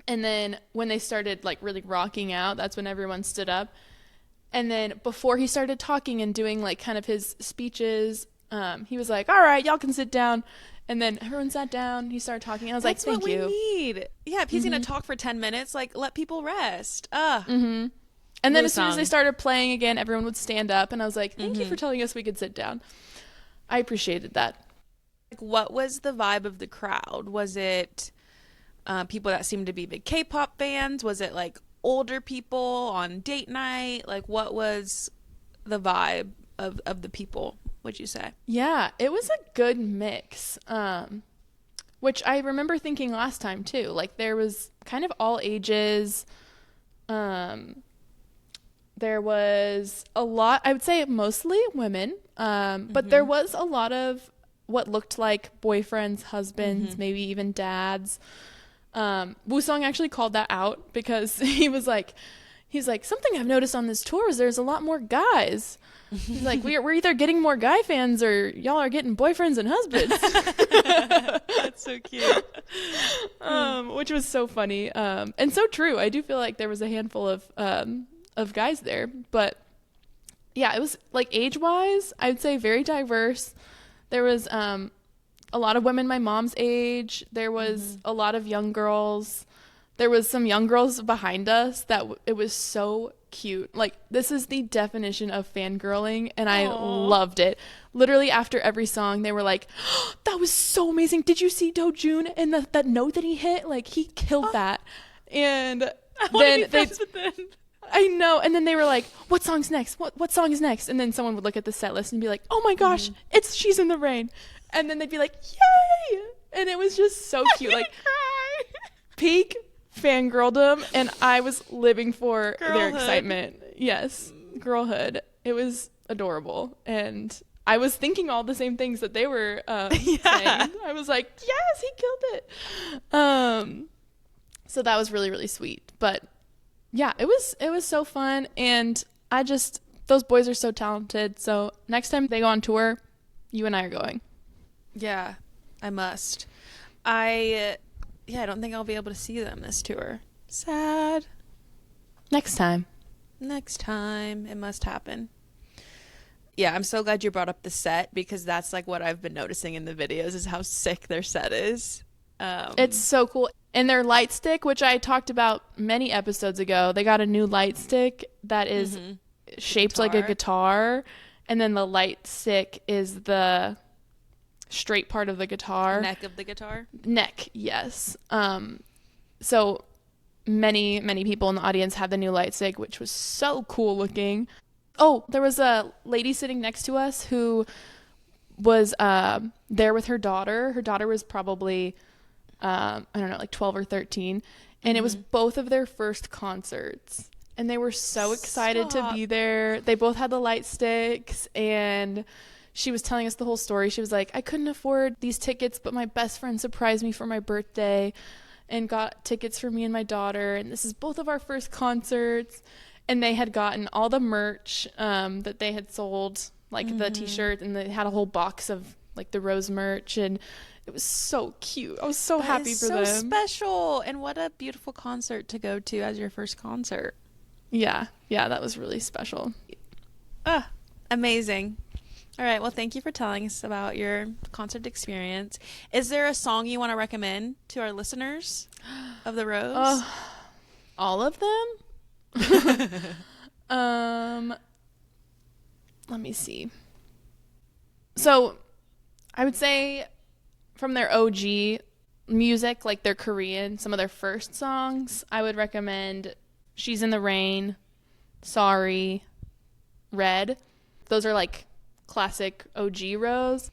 And then when they started like really rocking out, that's when everyone stood up. And then before he started talking and doing like kind of his speeches, he was like, all right, y'all can sit down. And then everyone sat down. He started talking. And I was That's like, thank you. what we need. Yeah, if he's going to talk for 10 minutes, like, let people rest. And then as soon as Woo-sung. they started playing again, everyone would stand up. And I was like, thank you for telling us we could sit down. I appreciated that. Like, what was the vibe of the crowd? Was it people that seemed to be big K-pop fans? Was it like older people on date night? Like, what was the vibe of the people, would you say? Yeah, it was a good mix, which I remember thinking last time too. Like there was kind of all ages. There was a lot, I would say mostly women, but there was a lot of what looked like boyfriends, husbands, maybe even dads. Woo-sung actually called that out because he's like, something I've noticed on this tour is there's a lot more guys. He's like, we're either getting more guy fans or y'all are getting boyfriends and husbands. That's so cute. Which was so funny. And so true. I do feel like there was a handful of guys there, but yeah, it was like age-wise, I'd say very diverse. There was a lot of women my mom's age. There was a lot of young girls. There was some young girls behind us that it was so cute. Like, this is the definition of fangirling, and I loved it. Literally after every song, they were like, oh, that was so amazing. Did you see Do Jun and that note that he hit? Like, he killed that. And then I know. And then they were like, what song's next? What song is next? And then someone would look at the set list and be like, oh my gosh, it's She's in the Rain. And then they'd be like, yay! And it was just so cute. Like, peak fangirldom, and I was living for their excitement. Yes, girlhood. It was adorable. And I was thinking all the same things that they were saying. I was like, yes, he killed it. So that was really, really sweet. But yeah, it was so fun, and those boys are so talented. So next time they go on tour, you and I are going. Yeah, I must. I don't think I'll be able to see them this tour. Sad. Next time. It must happen. Yeah, I'm so glad you brought up the set, because that's like what I've been noticing in the videos is how sick their set is. It's so cool. And their light stick, which I talked about many episodes ago, they got a new light stick that is shaped like a guitar, and then the light stick is the straight part of the guitar. Neck of the guitar? Neck, yes. So many people in the audience had the new light stick, which was so cool looking. Oh, there was a lady sitting next to us who was there with her daughter. Her daughter was probably, I don't know, like 12 or 13. And it was both of their first concerts. And they were so excited to be there. They both had the light sticks, and she was telling us the whole story. She was like, I couldn't afford these tickets, but my best friend surprised me for my birthday and got tickets for me and my daughter. And this is both of our first concerts. And they had gotten all the merch that they had sold, like the t-shirt, and they had a whole box of like the Rose merch. And it was so cute. I was so happy for them. So special. And what a beautiful concert to go to as your first concert. Yeah, that was really special. Amazing. All right. Well, thank you for telling us about your concert experience. Is there a song you want to recommend to our listeners of the Rose? All of them? Let me see. So I would say from their OG music, like their Korean, some of their first songs, I would recommend She's in the Rain, Sorry, Red. Those are like classic OG Rose.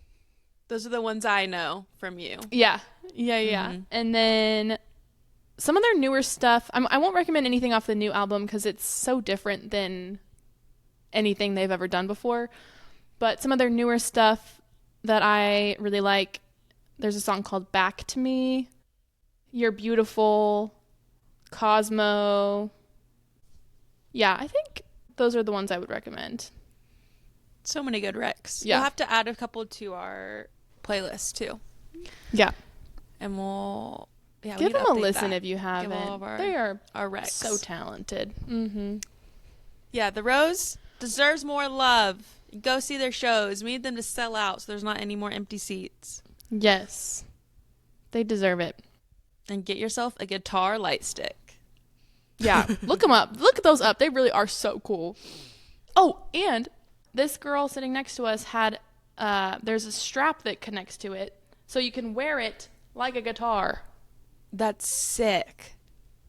Those are the ones I know from you. Yeah. And then some of their newer stuff, I won't recommend anything off the new album because it's so different than anything they've ever done before. But some of their newer stuff that I really like, there's a song called Back to Me, You're Beautiful, Cosmo. Yeah, I think those are the ones I would recommend. So many good recs. Yeah. We'll have to add a couple to our playlist too. Yeah. And we'll give them a listen if you haven't. Give all of they are our recs. So talented. Yeah, the Rose deserves more love. Go see their shows. We need them to sell out so there's not any more empty seats. Yes. They deserve it. And get yourself a guitar light stick. Yeah. Look them up. Look those up. They really are so cool. Oh, and this girl sitting next to us had, there's a strap that connects to it. So you can wear it like a guitar. That's sick.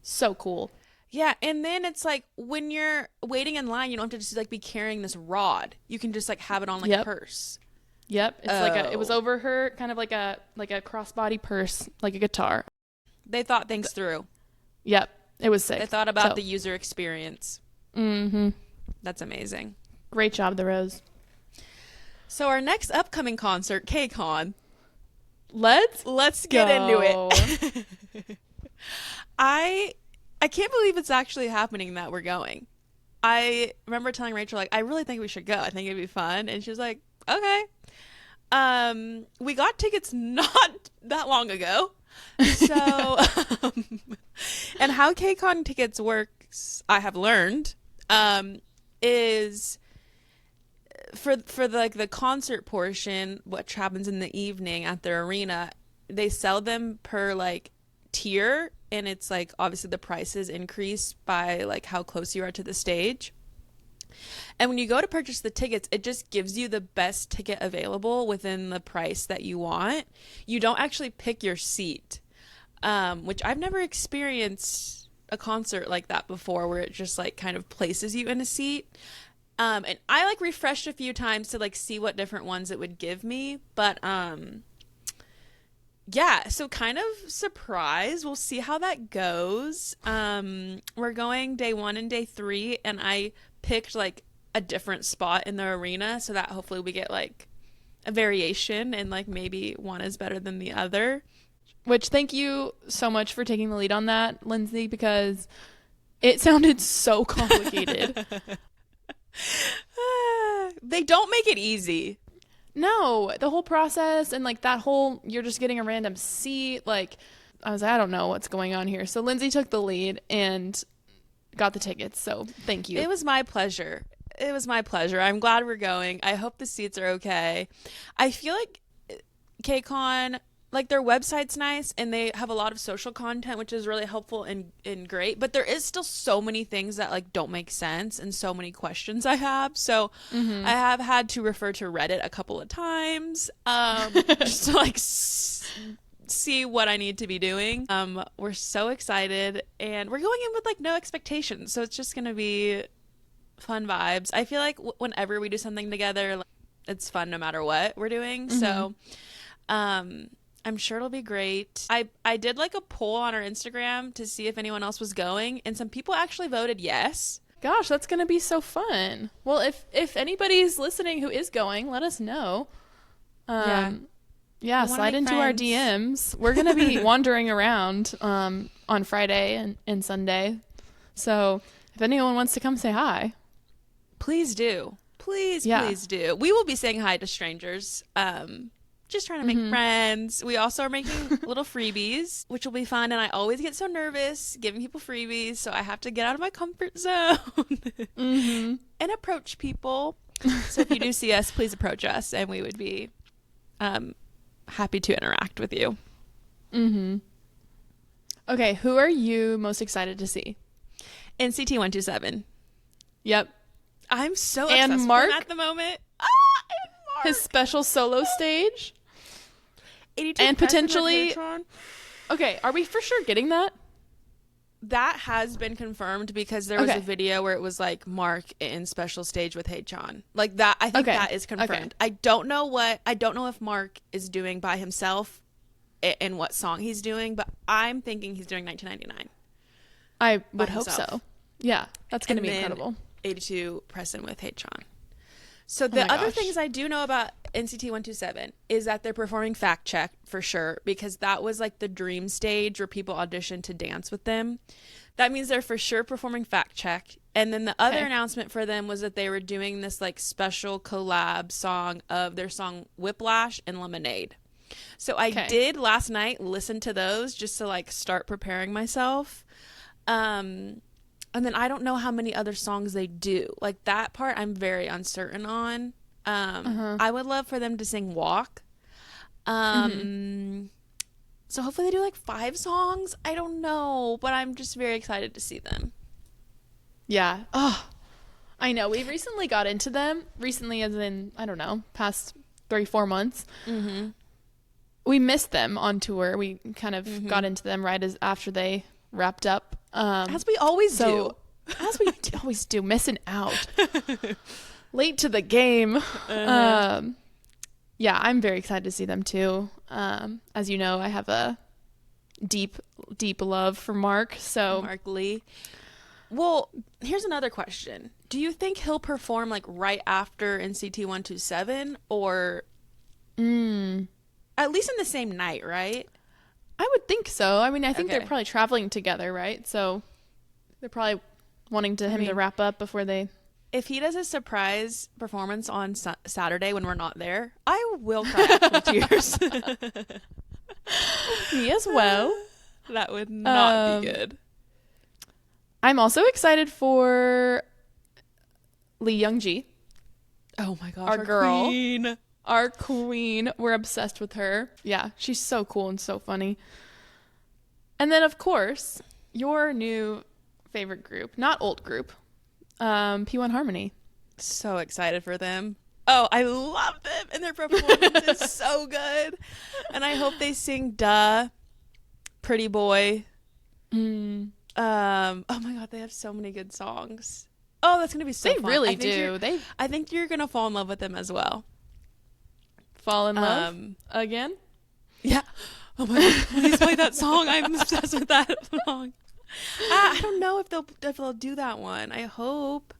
So cool. Yeah, and then it's like when you're waiting in line, you don't have to just like be carrying this rod. You can just like have it on like a purse. Yep. It's it was over her, kind of like a crossbody purse, like a guitar. They thought things through. Yep. It was sick. They thought about the user experience. Mm-hmm. That's amazing. Great job, the Rose. So our next upcoming concert, KCON. Let's get into it. I can't believe it's actually happening that we're going. I remember telling Rachel, like, I really think we should go. I think it'd be fun. And she was like, okay. We got tickets not that long ago. So, and how KCON tickets works, I have learned, is for the concert portion, which happens in the evening at their arena, they sell them per like tier, and it's like obviously the prices increase by like how close you are to the stage. And when you go to purchase the tickets, it just gives you the best ticket available within the price that you want. You don't actually pick your seat, which I've never experienced a concert like that before, where it just like kind of places you in a seat. And I like refreshed a few times to like see what different ones it would give me. But yeah, so kind of surprised. We'll see how that goes. We're going day 1 and day 3, and I picked like a different spot in the arena so that hopefully we get like a variation and like maybe one is better than the other. Which, thank you so much for taking the lead on that, Lindsay, because it sounded so complicated. They don't make it easy. No, the whole process and like that whole, you're just getting a random seat. Like, I was like, I don't know what's going on here. So Lindsay took the lead and got the tickets. So thank you. It was my pleasure. I'm glad we're going. I hope the seats are okay. I feel like KCON, like their website's nice and they have a lot of social content, which is really helpful and great. But there is still so many things that like don't make sense and so many questions I have. So I have had to refer to Reddit a couple of times just to like see what I need to be doing. We're so excited and we're going in with like no expectations. So it's just going to be fun vibes. I feel like whenever we do something together, like, it's fun no matter what we're doing. So I'm sure it'll be great. I did like a poll on our Instagram to see if anyone else was going, and some people actually voted yes. Gosh, that's going to be so fun. Well, if anybody's listening who is going, let us know. Yeah, slide into our DMs. We're going to be wandering around on Friday and Sunday. So if anyone wants to come say hi, please do. Please do. We will be saying hi to strangers. Just trying to make friends. We also are making little freebies, which will be fun. And I always get so nervous giving people freebies. So I have to get out of my comfort zone and approach people. So if you do see us, please approach us, and we would be happy to interact with you. Mm-hmm. Okay, who are you most excited to see? NCT 127. Yep. I'm so and obsessed Mark, with him at the moment. And Mark. His special solo stage. 82 and potentially... Patreon. Okay, are we for sure getting that? That has been confirmed because there was a video where it was like Mark in special stage with Haechan. Like that, I think that is confirmed. Okay. I don't know if Mark is doing by himself and what song he's doing, but I'm thinking he's doing 1999. I would hope so. Yeah, that's going to be then incredible. 82 Preston with Haechan. So the other things I do know about NCT 127 is that they're performing Fact Check for sure, because that was like the dream stage where people auditioned to dance with them. That means they're for sure performing Fact Check. And then the other announcement for them was that they were doing this like special collab song of their song Whiplash and Lemonade. So I did last night listen to those just to like start preparing myself. And then I don't know how many other songs they do. Like that part I'm very uncertain on. I would love for them to sing Walk. So hopefully they do like 5 songs. I don't know, but I'm just very excited to see them. Yeah. Oh, I know. We recently got into them. Recently as in, I don't know, past 3-4 months. Mm-hmm. We missed them on tour. We kind of got into them right after they wrapped up. As we always do. As we always do, missing out. Late to the game. Yeah, I'm very excited to see them too. As you know, I have a deep love for Mark. So Mark Lee. Well, here's another question. Do you think he'll perform like right after NCT 127 or at least in the same night, right? I would think so. I mean, I think they're probably traveling together, right? So they're probably wanting him to wrap up before they... If he does a surprise performance on Saturday when we're not there, I will cry from tears. Me as well. That would not be good. I'm also excited for Lee Young-ji. Oh my gosh, our girl. Queen. Our queen. We're obsessed with her. Yeah, she's so cool and so funny. And then, of course, your new favorite group, not old group, P1 Harmony. So excited for them. Oh, I love them, and their performance is so good. And I hope they sing "Duh," "Pretty Boy." Oh my God, they have so many good songs. Oh, that's gonna be so fun. They really do. I think you're gonna fall in love with them as well. Fall in love again? Yeah. Oh my God, please play that song. I'm obsessed with that song. I don't know if they'll do that one. I hope.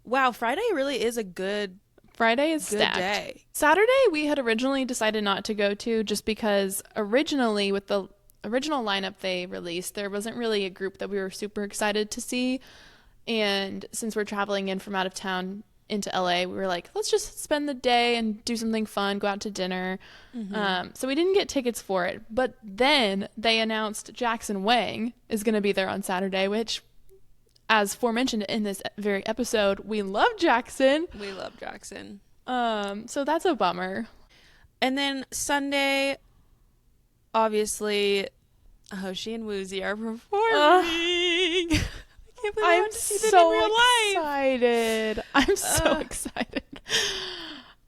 Wow, Friday really is a good stacked. day. Saturday we had originally decided not to go to just because originally with the original lineup they released, there wasn't really a group that we were super excited to see. And since we're traveling in from out of town into LA, we were like, let's just spend the day and do something fun, go out to dinner. So we didn't get tickets for it. But then they announced Jackson Wang is going to be there on Saturday, which, as forementioned in this very episode, we love Jackson. We love Jackson. So that's a bummer. And then Sunday, obviously, Hoshi and Woozi are performing. I'm so excited. I'm so excited.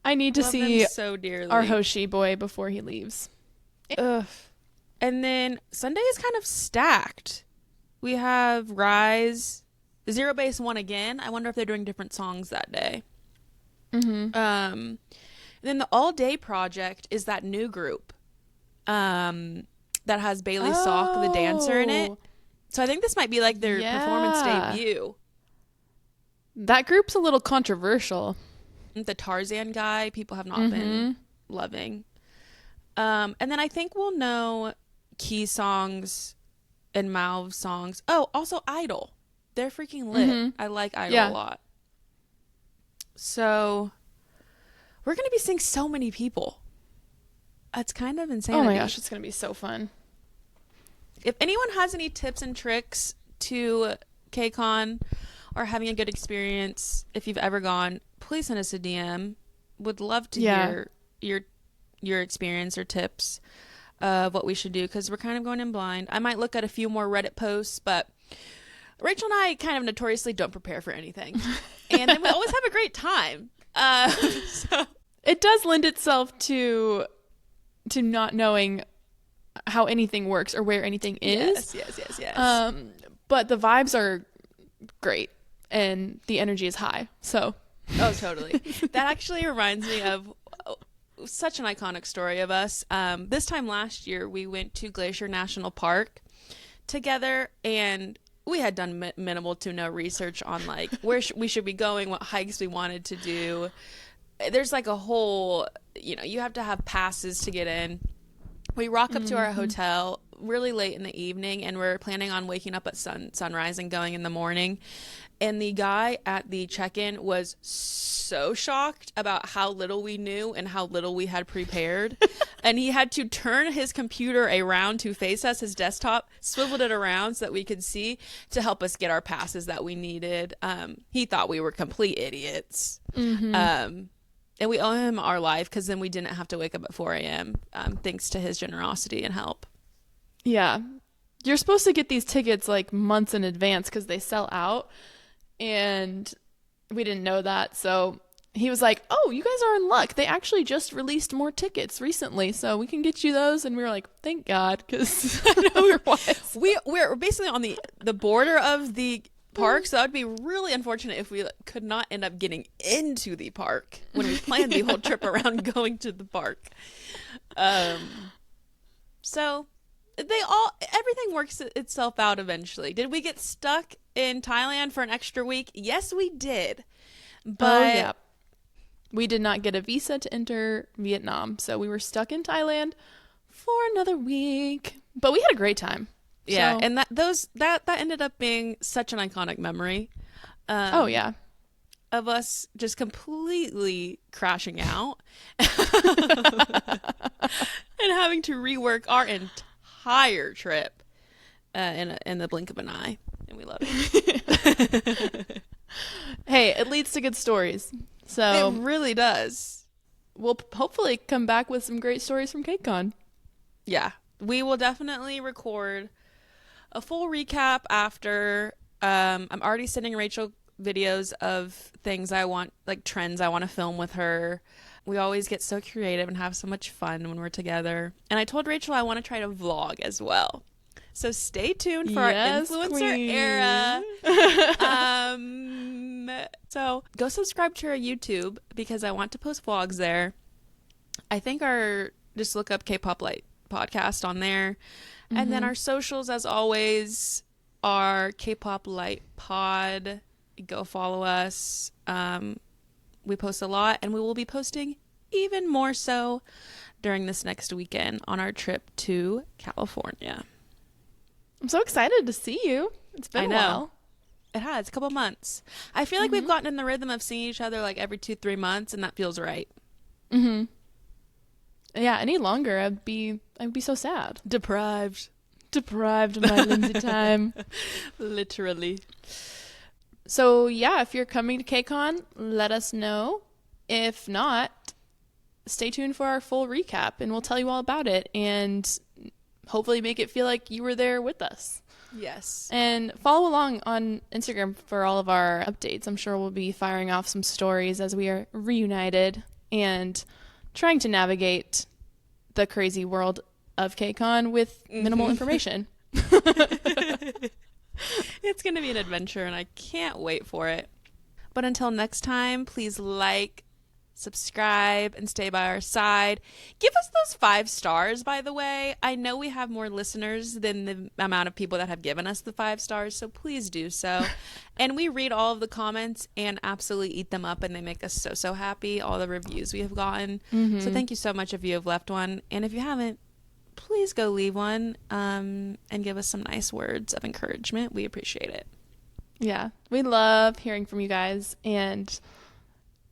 I need to see so dearly. our Hoshi boy before he leaves. Ugh. And then Sunday is kind of stacked. We have Rise, Zero Base 1 again. I wonder if they're doing different songs that day. And then the All Day Project is that new group that has Bailey Salk, the dancer, in it. So I think this might be like their performance debut. That group's a little controversial. The Tarzan guy, people have not been loving. And then I think we'll know Key songs and Malv songs. Oh, also Idol. They're freaking lit. I like Idol a lot. So we're going to be seeing so many people. It's kind of insane. Oh my gosh, it's going to be so fun. If anyone has any tips and tricks to KCON are having a good experience, if you've ever gone, please send us a DM. Would love to hear your experience or tips of what we should do, because we're kind of going in blind. I might look at a few more Reddit posts, but Rachel and I kind of notoriously don't prepare for anything. And then we always have a great time. So it does lend itself to not knowing how anything works or where anything is. Yes. But the vibes are great and the energy is high. So. Oh, totally. That actually reminds me of such an iconic story of us. This time last year, we went to Glacier National Park together, and we had done minimal to no research on like where we should be going, what hikes we wanted to do. There's like a whole, you have to have passes to get in. We rock up to our hotel really late in the evening, and we're planning on waking up at sunrise and going in the morning. And the guy at the check-in was so shocked about how little we knew and how little we had prepared. And he had to turn his computer around to face us, his desktop, swiveled it around so that we could see, to help us get our passes that we needed. He thought we were complete idiots. And we owe him our life, because then we didn't have to wake up at 4 a.m. Thanks to his generosity and help. Yeah. You're supposed to get these tickets like months in advance because they sell out. And we didn't know that. So he was like, oh, you guys are in luck. They actually just released more tickets recently, so we can get you those. And we were like, thank God, because I know we're wise. We're basically on the border of the park, so that would be really unfortunate if we could not end up getting into the park when we planned the whole trip around going to the park. So everything works itself out eventually. Did we get stuck in Thailand for an extra week? Yes, we did. But we did not get a visa to enter Vietnam, so we were stuck in Thailand for another week. But we had a great time. Yeah, so. and that ended up being such an iconic memory. Of us just completely crashing out and having to rework our entire trip in the blink of an eye, and we love it. Hey, it leads to good stories, so it really does. We'll hopefully come back with some great stories from KCON. Yeah, we will definitely record a full recap after. I'm already sending Rachel videos of things I want, like trends I want to film with her. We always get so creative and have so much fun when we're together. And I told Rachel I want to try to vlog as well. So stay tuned for our influencer era. So go subscribe to our YouTube, because I want to post vlogs there. I think just look up K-Pop Light podcast on there. And then our socials, as always, are K-Pop Light Pod. Go follow us. We post a lot, and we will be posting even more so during this next weekend on our trip to California. I'm so excited to see you. It's been a while. It has, a couple months. I feel like we've gotten in the rhythm of seeing each other like every 2-3 months, and that feels right. Yeah, any longer I'd be so sad. Deprived of my Lindsay time. Literally. So yeah, if you're coming to KCON, let us know. If not, stay tuned for our full recap, and we'll tell you all about it, and hopefully make it feel like you were there with us. Yes. And follow along on Instagram for all of our updates. I'm sure we'll be firing off some stories as we are reunited and trying to navigate the crazy world of KCON with minimal information. It's going to be an adventure, and I can't wait for it. But until next time, please like, subscribe, and stay by our side. Give us those 5 stars, by the way. I know we have more listeners than the amount of people that have given us the 5 stars, so please do so. And we read all of the comments and absolutely eat them up, and they make us so happy, all the reviews we have gotten. So thank you so much if you have left one. And if you haven't, please go leave one and give us some nice words of encouragement. We appreciate it. Yeah, we love hearing from you guys, and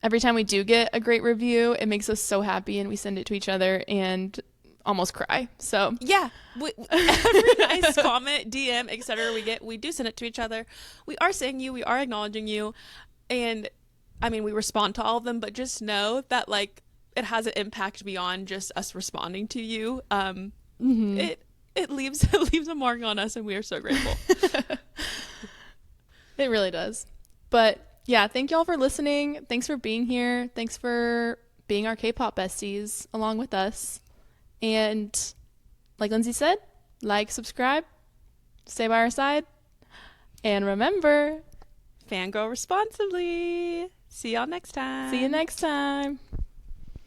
every time we do get a great review, it makes us so happy, and we send it to each other, and almost cry. So yeah, every nice comment, DM, etc. we do send it to each other. We are saying you, we are acknowledging you, and I mean, we respond to all of them, but just know that like it has an impact beyond just us responding to you. It leaves a mark on us, and we are so grateful. It really does. But yeah, thank y'all for listening. Thanks for being here. Thanks for being our K-pop besties along with us. And like Lindsay said, like, subscribe, stay by our side, and remember, fangirl responsibly. See y'all next time. See you next time.